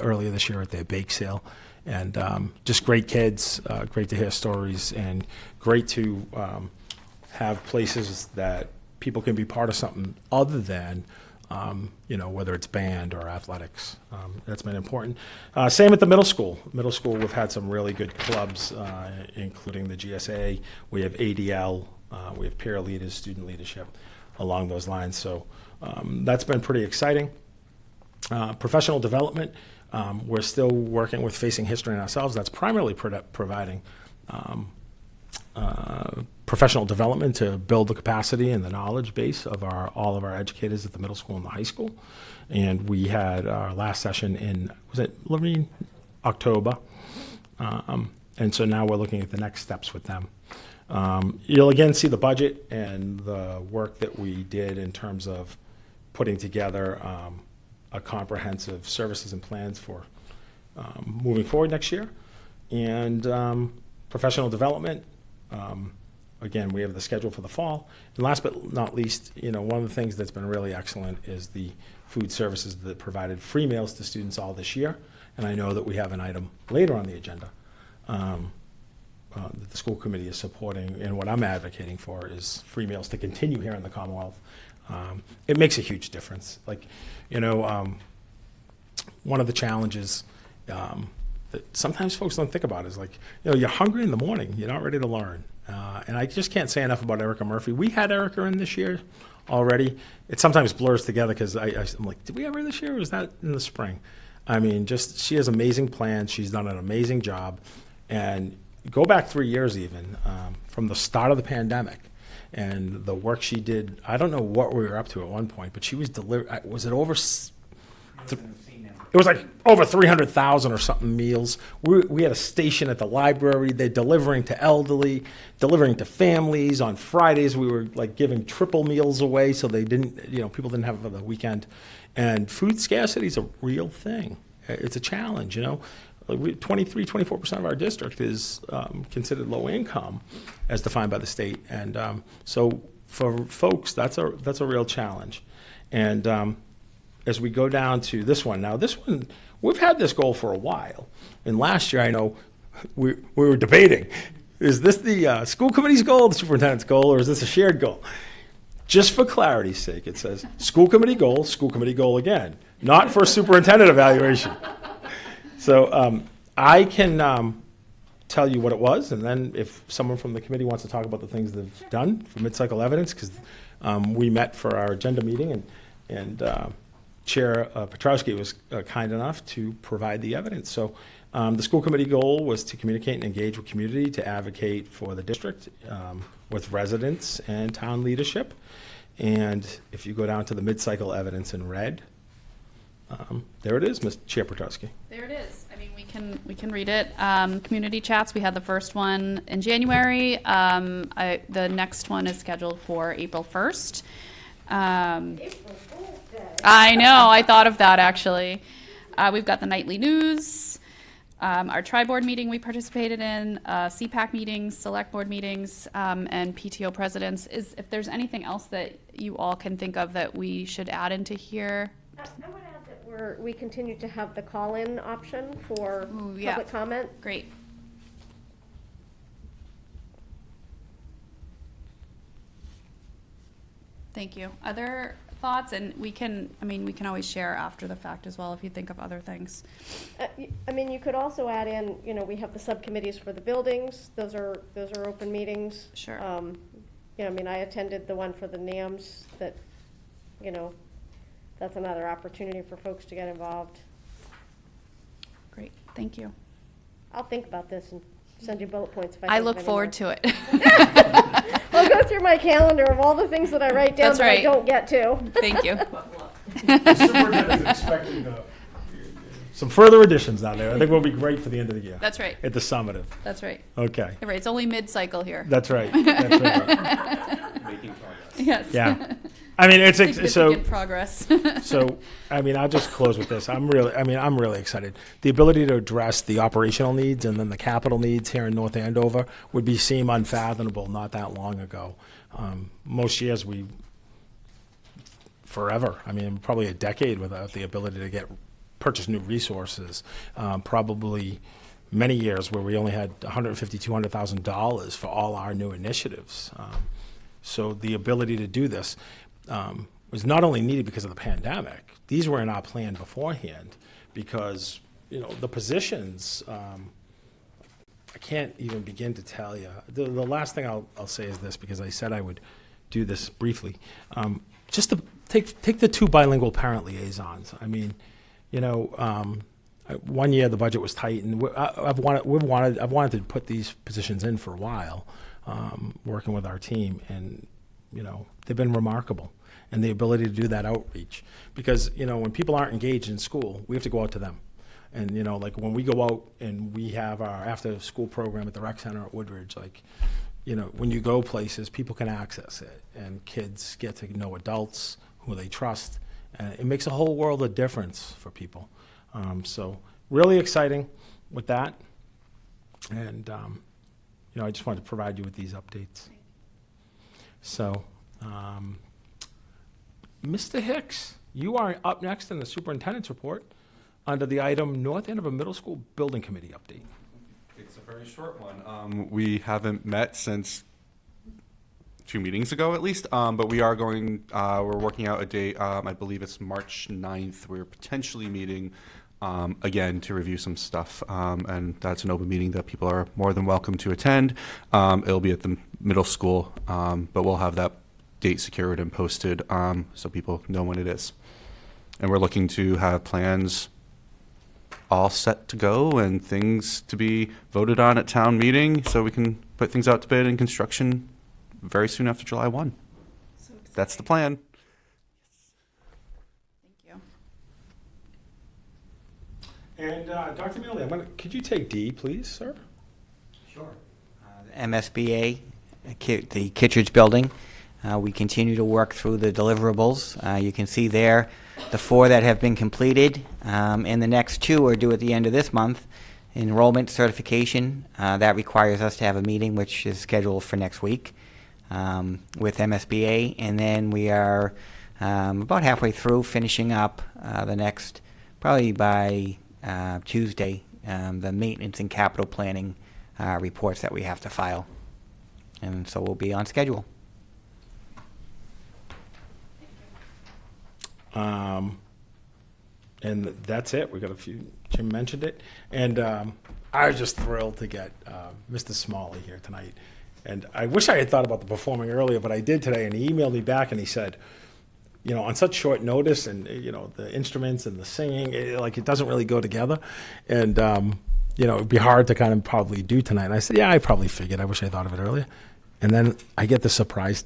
earlier this year at their bake sale, and just great kids, great to hear stories, and great to have places that people can be part of something other than, whether it's band or athletics. That's been important. Same at the middle school. Middle school, we've had some really good clubs, including the GSA. We have ADL. We have peer leaders, student leadership, along those lines. So that's been pretty exciting. Professional development. We're still working with Facing History in Ourselves. That's primarily providing professional development to build the capacity and the knowledge base of all of our educators at the middle school and the high school. And we had our last session in, October? And so now we're looking at the next steps with them. You'll again see the budget and the work that we did in terms of putting together a comprehensive services and plans for moving forward next year. And professional development. Again, we have the schedule for the fall. And last but not least, one of the things that's been really excellent is the food services that provided free meals to students all this year. And I know that we have an item later on the agenda that the school committee is supporting, and what I'm advocating for is free meals to continue here in the Commonwealth. It makes a huge difference. One of the challenges that sometimes folks don't think about is you're hungry in the morning, you're not ready to learn. And I just can't say enough about Erica Murphy. We had Erica in this year already. It sometimes blurs together because I'm like, did we have her this year, or was that in the spring? She has amazing plans. She's done an amazing job. And go back 3 years even, from the start of the pandemic, and the work she did. I don't know what we were up to at one point, but she was was it over? It was over 300,000 or something meals. We had a station at the library. They're delivering to elderly, delivering to families. On Fridays, we were giving triple meals away so they didn't, people didn't have it for the weekend. And food scarcity is a real thing. It's a challenge, 24% of our district is considered low income as defined by the state. And so for folks, that's a real challenge. And as we go down to this one, we've had this goal for a while. And last year, I know we were debating, is this the school committee's goal, the superintendent's goal, or is this a shared goal? Just for clarity's sake, it says school committee goal again, not for superintendent evaluation. So I can tell you what it was, and then if someone from the committee wants to talk about the things they've done for mid-cycle evidence, because we met for our agenda meeting, and Chair Petrowski was kind enough to provide the evidence. So the school committee goal was to communicate and engage with community, to advocate for the district with residents and town leadership. And if you go down to the mid-cycle evidence in red, there it is, Ms. Chair Petrowski. There it is. I mean, we can read it. Community chats. We had the first one in January. The next one is scheduled for April 1st. I know. I thought of that actually. We've got the nightly news, our tri-board meeting we participated in, CPAC meetings, select board meetings, and PTO presidents. If there's anything else that you all can think of that we should add into here. I would add that we continue to have the call-in option for public comment. Great. Thank you. Other thoughts? And we can always share after the fact as well if you think of other things. I mean, you could also add in, we have the subcommittees for the buildings. Those are open meetings. Sure. I mean, I attended the one for the NAMs that, that's another opportunity for folks to get involved. Great. Thank you. I'll think about this and send you bullet points if I I look forward to it. I'll go through my calendar of all the things that I write down That's that right. I don't get to. Thank you. The superintendent's expecting some further additions down there. I think we'll be great for the end of the year. That's right. At the summative. That's right. Okay. You're right. It's only mid-cycle here. That's right. That's right. Making progress. Yes. Yeah. I mean, it's so. Significant progress. So, I mean, I'll just close with this. I'm really excited. The ability to address the operational needs and then the capital needs here in North Andover would seem unfathomable not that long ago. Most years forever. I mean, probably a decade without the ability to purchase new resources. Probably many years where we only had $150,000, $200,000 for all our new initiatives. So the ability to do this was not only needed because of the pandemic. These were in our plan beforehand because, the positions, I can't even begin to tell you. The last thing I'll say is this, because I said I would do this briefly. Just to take the two bilingual parent liaisons. I mean, one year the budget was tight, and I've wanted to put these positions in for a while, working with our team, and they've been remarkable, and the ability to do that outreach, because when people aren't engaged in school, we have to go out to them, and like when we go out and we have our after school program at the rec center at Woodridge, like when you go places, people can access it, and kids get to know adults who they trust, and it makes a whole world of difference for people. So really exciting with that, and I just wanted to provide you with these updates. So, Mr. Hicks, you are up next in the superintendent's report under the item North Andover Middle School Building Committee update. It's a very short one. We haven't met since 2 meetings ago, at least, but we are we're working out a date. I believe it's March 9th. We're potentially meeting again to review some stuff, and that's an open meeting that people are more than welcome to attend. It'll be at the middle school, but we'll have that date secured and posted so people know when it is. And we're looking to have plans all set to go and things to be voted on at town meeting so we can put things out to bid in construction very soon after July 1. So exciting. That's the plan. Thank you. And Dr. Mealy, could you take D, please, sir? Sure. MSBA, the Kittredge building. We continue to work through the deliverables. You can see there the 4 that have been completed, and the next 2 are due at the end of this month. Enrollment certification, that requires us to have a meeting, which is scheduled for next week with MSBA, and then we are about halfway through finishing up the next, probably by Tuesday, the maintenance and capital planning reports that we have to file. And so we'll be on schedule. And that's it. We got a few. Jim mentioned it, and I was just thrilled to get Mr. Smalley here tonight. And I wish I had thought about the performing earlier, but I did today. And he emailed me back and he said, you know, on such short notice, and you know, the instruments and the singing, it doesn't really go together, and you know, it'd be hard to kind of probably do tonight. And I said, yeah, I probably figured. I wish I thought of it earlier. And then I get the surprise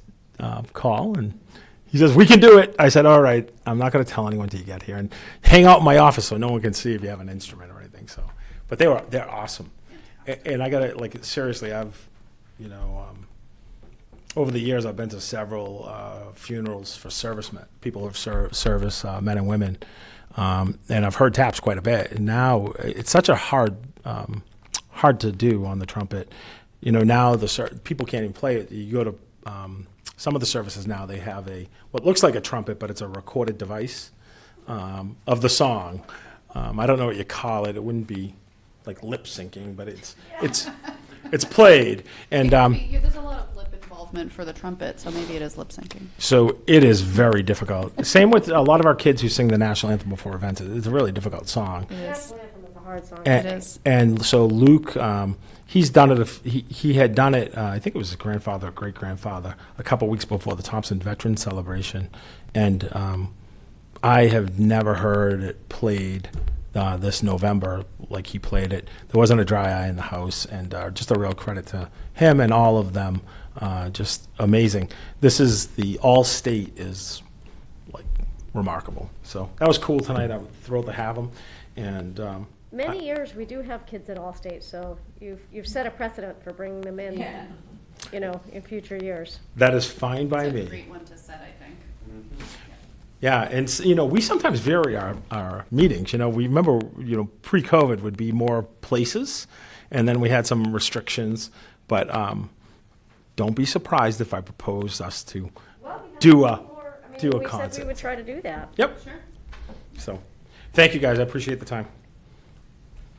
call, and he says, we can do it. I said, all right, I'm not going to tell anyone till you get here, and hang out in my office so no one can see if you have an instrument or anything. So, but they're awesome. And I got to, like, seriously, I've, you know, over the years, I've been to several funerals for servicemen, people who have service, men and women, and I've heard taps quite a bit. And now it's such a hard to do on the trumpet. You know, now people can't even play it. You go to some of the services now, they have what looks like a trumpet, but it's a recorded device of the song. I don't know what you call it. It wouldn't be like lip syncing, but it's played. And there's a lot of lip involvement for the trumpet, so maybe it is lip syncing. so it is very difficult. Same with a lot of our kids who sing the national anthem before events. It's a really difficult song. It is. National anthem is a hard song. And, It is. And so Luke, he's done it. He had done it. I think it was his grandfather, or great grandfather, a couple weeks before the Thompson Veteran Celebration, and I have never heard it played this November like he played it. There wasn't a dry eye in the house, and just a real credit to him and all of them. Just amazing. This is the All-State is like remarkable. So that was cool tonight. I'm thrilled to have him, and. Many years, we do have kids at Allstate, so you've set a precedent for bringing them in, you know, in future years. That is fine by It's me. a great one to set, I think. Yeah, and you know, we sometimes vary our meetings. You know, we remember, you know, pre-COVID would be more places, and then we had some restrictions. But don't be surprised if I propose us to do a We concert. said we would try to do that. Yep. Sure. So, thank you guys. I appreciate the time.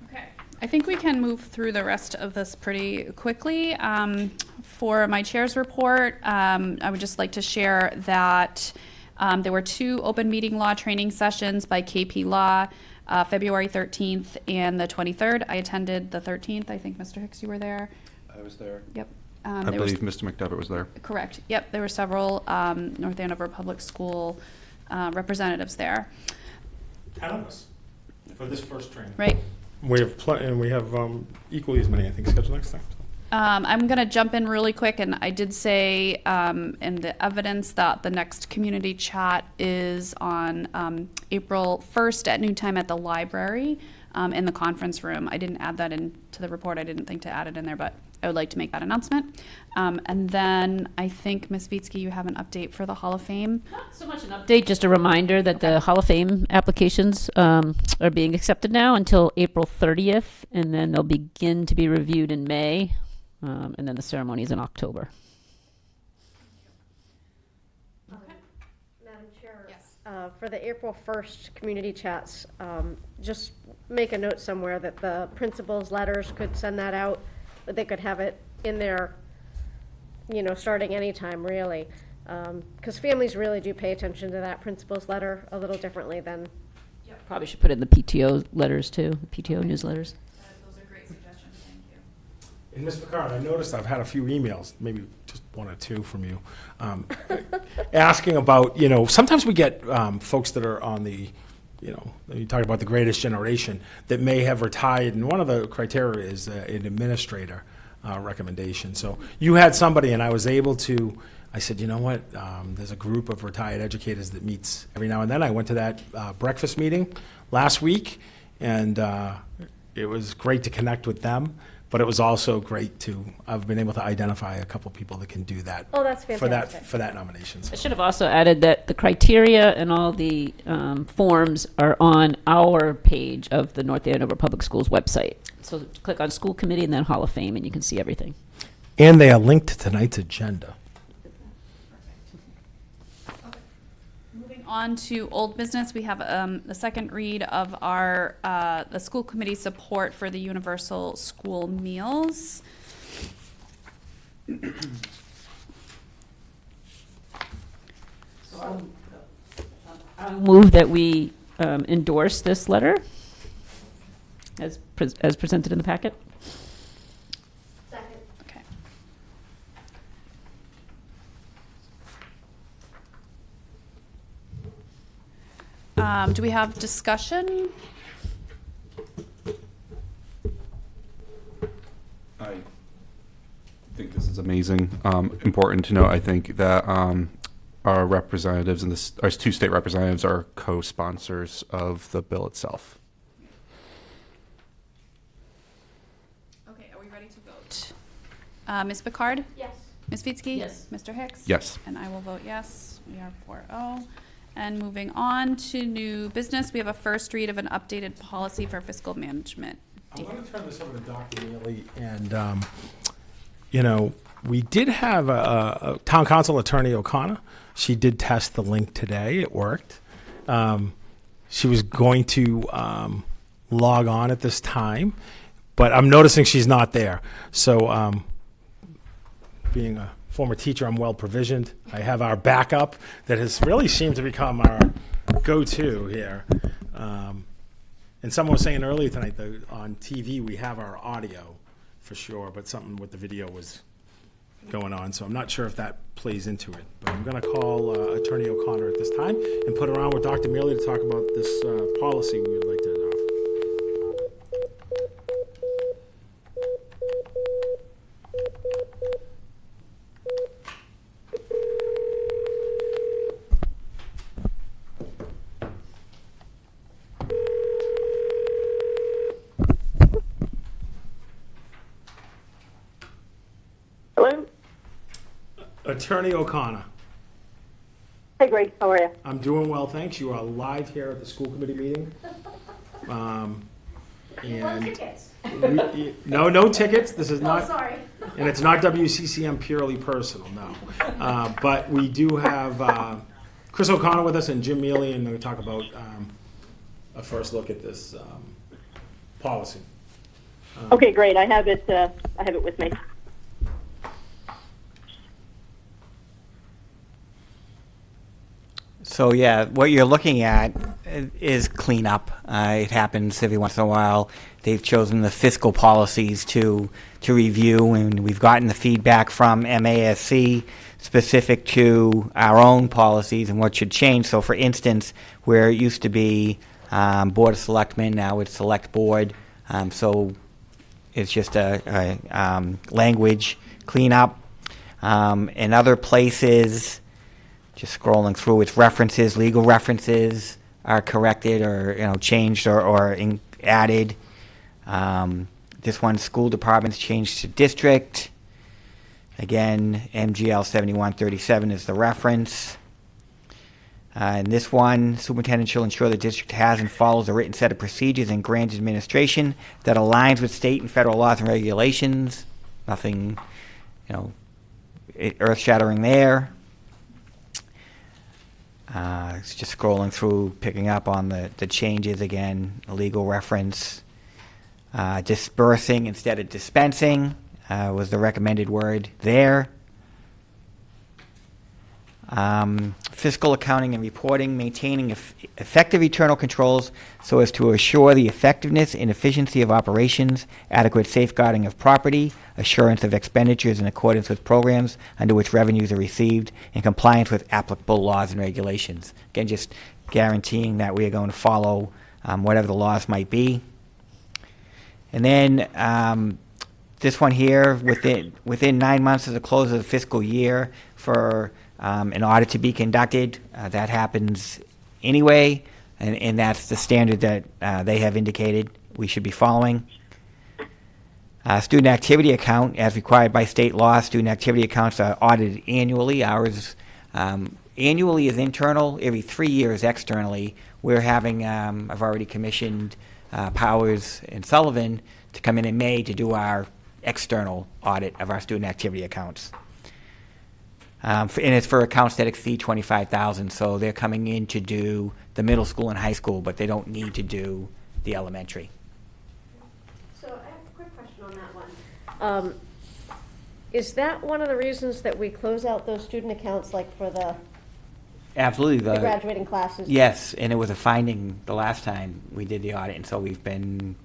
Okay, I think we can move through the rest of this pretty quickly. For my chair's report, I would just like to share that there were 2 open meeting law training sessions by KP Law, February 13th and the 23rd. I attended the 13th. I think, Mr. Hicks, you were there. I was there. Yep. I there was- believe Mr. McDevitt was there. Correct. Yep, there were several North Andover Public School representatives there. 10 of us for this first training. Right. We have equally as many, I think, scheduled next time. I'm going to jump in really quick, and I did say in the evidence that the next community chat is on April 1st at noontime at the library in the conference room. I didn't add that into the report. I didn't think to add it in there, but I would like to make that announcement. And then I think, Ms. Vitsky, you have an update for the Hall of Fame. Not so much an update, just a reminder that the Hall of Fame applications are being accepted now until April 30th, and then they'll begin to be reviewed in May, and then the ceremony is in October. Madam Chair, for the April 1st community chats, just make a note somewhere that the principal's letters could send that out, but they could have it in there, you know, starting anytime, really. Because families really do pay attention to that principal's letter a little differently than. Probably should put it in the PTO letters too, PTO newsletters. Those are great suggestions. Thank you. And Ms. Picard, I noticed I've had a few emails, maybe just 1 or 2 from you, asking about, you know, sometimes we get folks that are on the, you know, you talk about the greatest generation that may have retired, and one of the criteria is an administrator recommendation. So you had somebody, and I was able to, I said, you know what, there's a group of retired educators that meets every now and then. I went to that breakfast meeting last week, and it was great to connect with them, but it was also great to, I've been able to identify a couple people that can do that. Oh, that's fantastic. For that nomination. I So. should have also added that the criteria and all the forms are on our page of the North Andover Public Schools website. So click on School Committee and then Hall of Fame, and you can see everything. And they are linked to tonight's agenda. on to old business, we have the second read of our the school committee support for the universal school meals. I'll move that we endorse this letter as presented in the packet. Second. Okay. Do we have discussion? I think this is amazing. Important to note, I think, that our representatives and our two state representatives are co-sponsors of the bill itself. Okay, are we ready to vote? Ms. Picard? Yes. Ms. Fitzke? Yes. Mr. Hicks? Yes. And I will vote yes. We are 4-0. And moving on to new business, we have a first read of an updated policy for fiscal management. I'm going to turn this over to Dr. Neely, and, you know, we did have a town council attorney, O'Connor. She did test the link today. It worked. She was going to log on at this time, but I'm noticing she's not there. So being a former teacher, I'm well provisioned. I have our backup that has really seemed to become our go-to here. And someone was saying earlier tonight that on TV we have our audio for sure, but something with the video was going on. So I'm not sure if that plays into it. But I'm going to call Attorney O'Connor at this time and put her on with Dr. Mealy to talk about this policy we would like to adopt. Hello? Attorney O'Connor. Hey, Greg. How are you? I'm doing well, thanks. You are live here at the school committee meeting. And tickets. no tickets. This is not, Sorry. and it's not WCCM purely personal, no. But we do have Chris O'Connor with us and Jim Mealy, and we're going to talk about a first look at this policy. Okay, great. I have it with me. So yeah, what you're looking at is cleanup. It happens every once in a while. They've chosen the fiscal policies to review, and we've gotten the feedback from MASC specific to our own policies and what should change. So for instance, where it used to be Board of Selectmen, now it's Select Board. So it's just a language cleanup. In other places, just scrolling through, its references, legal references are corrected or changed or added. This one, school departments changed to district. Again, MGL 7137 is the reference. And this one, superintendent shall ensure the district has and follows a written set of procedures and grant administration that aligns with state and federal laws and regulations. Nothing, earth-shattering there. It's just scrolling through, picking up on the changes again, a legal reference. Dispersing instead of dispensing was the recommended word there. Fiscal accounting and reporting, maintaining effective internal controls so as to assure the effectiveness and efficiency of operations, adequate safeguarding of property, assurance of expenditures in accordance with programs under which revenues are received, and compliance with applicable laws and regulations. Again, just guaranteeing that we are going to follow whatever the laws might be. And then this one here, within 9 months of the close of the fiscal year for an audit to be conducted. That happens anyway, and that's the standard that they have indicated we should be following. Student activity account, as required by state law, student activity accounts are audited annually. Ours annually is internal, every 3 years externally. We're having, I've already commissioned Powers and Sullivan to come in May to do our external audit of our student activity accounts. And it's for accounts that exceed 25,000. So they're coming in to do the middle school and high school, but they don't need to do the elementary. So I have a quick question on that one. Is that one of the reasons that we close out those student accounts, like for the Absolutely. the graduating classes? Yes, and it was a finding the last time we did the audit, and so we've been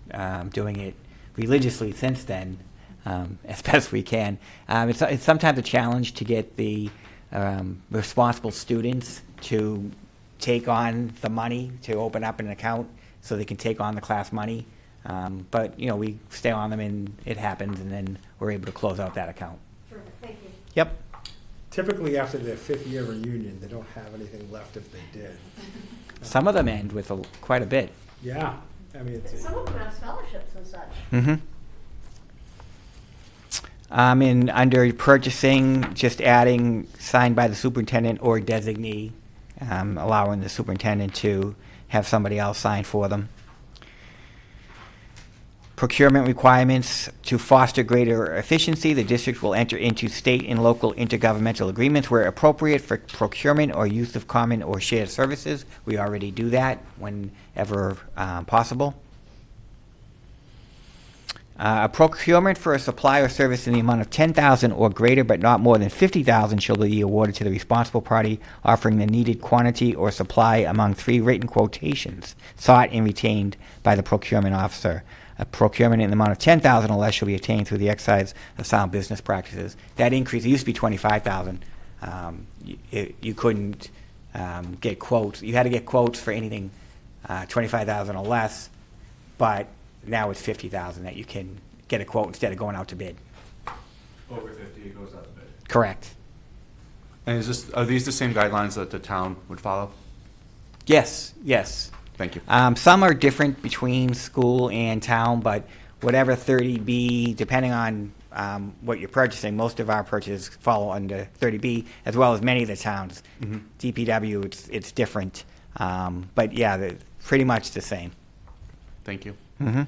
doing it religiously since then, as best we can. It's sometimes a challenge to get the responsible students to take on the money to open up an account so they can take on the class money. But, you know, we stay on them and it happens, and then we're able to close out that account. Terrific, thank you. Yep. Typically, after their 5th-year reunion, they don't have anything left if they did. Some of them end with quite a bit. Yeah, I mean, it's, Some of them have scholarships and such. Mm-hmm. And under purchasing, just adding signed by the superintendent or designee, allowing the superintendent to have somebody else sign for them. Procurement requirements: to foster greater efficiency, the district will enter into state and local intergovernmental agreements where appropriate for procurement or use of common or shared services. We already do that whenever possible. A procurement for a supply or service in the amount of $10,000 or greater, but not more than $50,000, shall be awarded to the responsible party offering the needed quantity or supply among 3 written quotations sought and retained by the procurement officer. A procurement in the amount of $10,000 or less shall be attained through the exercise of sound business practices. That increase, it used to be $25,000. You couldn't get quotes. You had to get quotes for anything $25,000 or less, but now it's $50,000 that you can get a quote instead of going out to bid. Over 50, it goes out to bid. Correct. And are these the same guidelines that the town would follow? Yes, yes. Thank you. Some are different between school and town, but whatever 30B, depending on what you're purchasing, most of our purchases follow under 30B, as well as many of the towns. Mm-hmm. DPW, it's different. But yeah, they're pretty much the same. Thank you. Mm-hmm.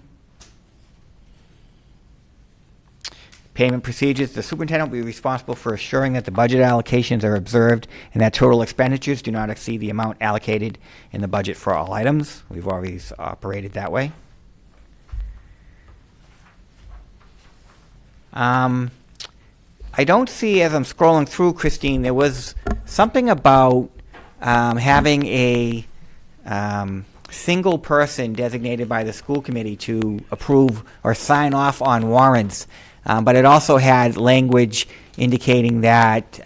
Payment procedures: the superintendent will be responsible for assuring that the budget allocations are observed and that total expenditures do not exceed the amount allocated in the budget for all items. We've always operated that way. I don't see, as I'm scrolling through, Christine, there was something about having a single person designated by the school committee to approve or sign off on warrants. But it also had language indicating that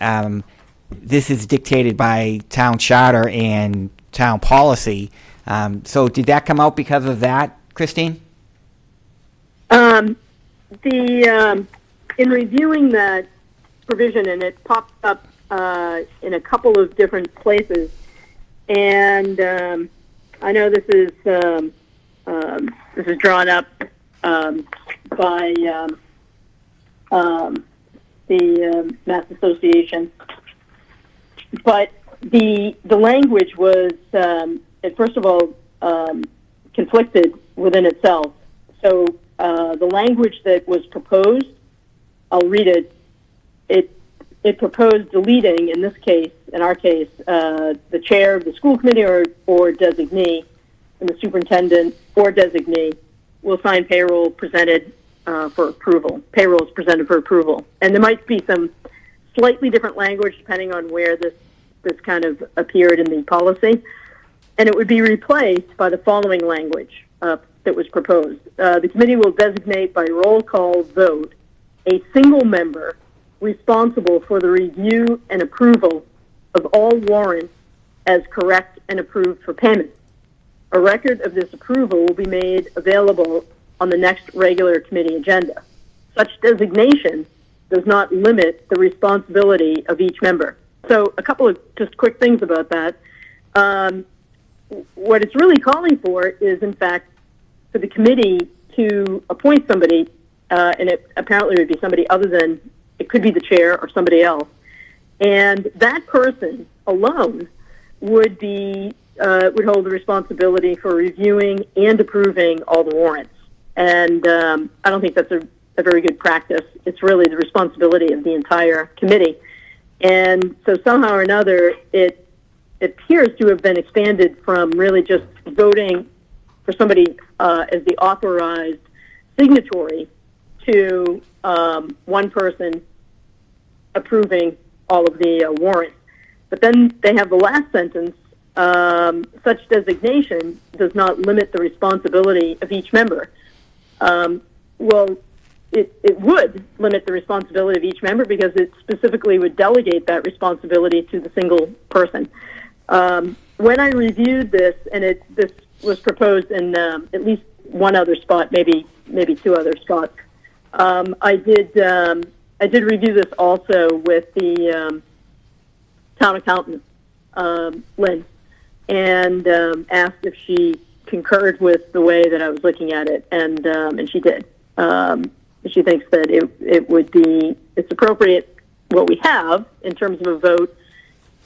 this is dictated by town charter and town policy. So did that come out because of that, Christine? In reviewing that provision, and it popped up in a couple of different places, and I know this is drawn up by the Mass Association, but the language was first of all conflicted within itself. So the language that was proposed, I'll read it. It proposed deleting, in this case, in our case, the chair of the school committee or designee, and the superintendent or designee will sign payroll presented for approval. Payroll is presented for approval. And there might be some slightly different language depending on where this kind of appeared in the policy. And it would be replaced by the following language that was proposed. The committee will designate by roll call vote a single member responsible for the review and approval of all warrants as correct and approved for payment. A record of this approval will be made available on the next regular committee agenda. Such designation does not limit the responsibility of each member. So a couple of just quick things about that. What it's really calling for is, in fact, for the committee to appoint somebody, and it apparently would be somebody other than, it could be the chair or somebody else, and that person alone would hold the responsibility for reviewing and approving all the warrants. And I don't think that's a very good practice. It's really the responsibility of the entire committee. And so somehow or another, it appears to have been expanded from really just voting for somebody as the authorized signatory to one person approving all of the warrants. But then they have the last sentence, such designation does not limit the responsibility of each member. Well, it would limit the responsibility of each member because it specifically would delegate that responsibility to the single person. When I reviewed this, and this was proposed in at least one other spot, maybe two other spots, I did review this also with the town accountant, Lynn, and asked if she concurred with the way that I was looking at it, and she did. She thinks that it's appropriate what we have in terms of a vote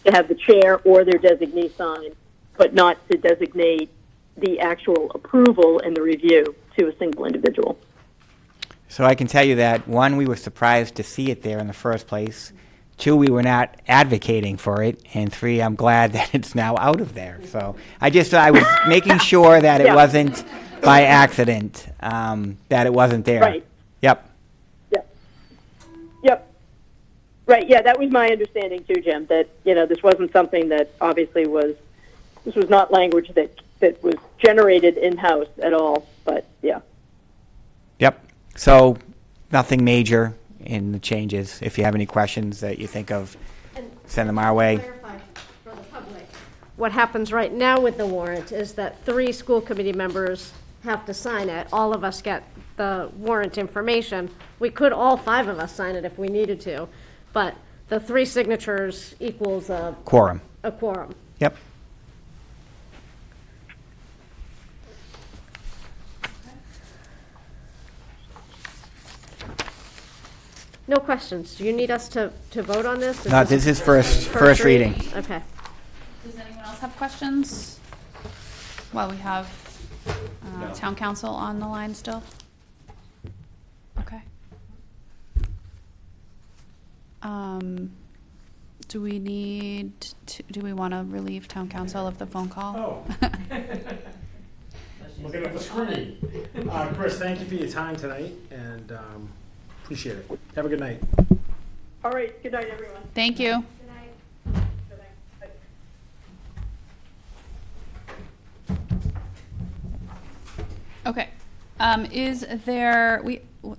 to have the chair or their designee sign, but not to designate the actual approval and the review to a single individual. So I can tell you that, one, we were surprised to see it there in the first place. Two, we were not advocating for it. And three, I'm glad that it's now out of there. So I was making sure that it wasn't by accident, that it wasn't there. Right. Yep. Yep. Right, yeah, that was my understanding too, Jim, that, this wasn't something that obviously this was not language that was generated in-house at all, but yeah. Yep. So nothing major in the changes. If you have any questions that you think of, send them our way. Clarify for the public. What happens right now with the warrant is that 3 school committee members have to sign it. All of us get the warrant information. We could all 5 of us sign it if we needed to, but the 3 signatures equals a Quorum. quorum. Yep. No questions. Do you need us to vote on this? No, this is first reading. Okay. Does anyone else have questions? While we have town council on the line still? Okay. Do we want to relieve town council of the phone call? Oh. Looking at the screen. Chris, thank you for your time tonight, and appreciate it. Have a good night. All right, good night, everyone. Thank you. Okay. Is there,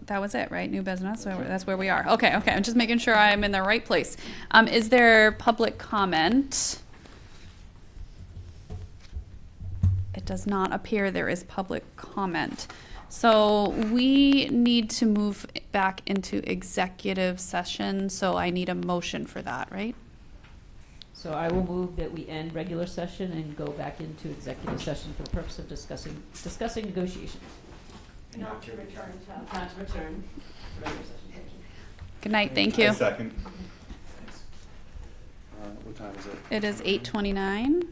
that was it, right? New business, so that's where we are. Okay, I'm just making sure I'm in the right place. Is there public comment? It does not appear there is public comment. So we need to move back into executive session, so I need a motion for that, right? So I will move that we end regular session and go back into executive session for the purpose of discussing negotiations. Not to return to. Not to return to regular session. Thank you. Good night, thank you. Second. What time is it? It is 8:29.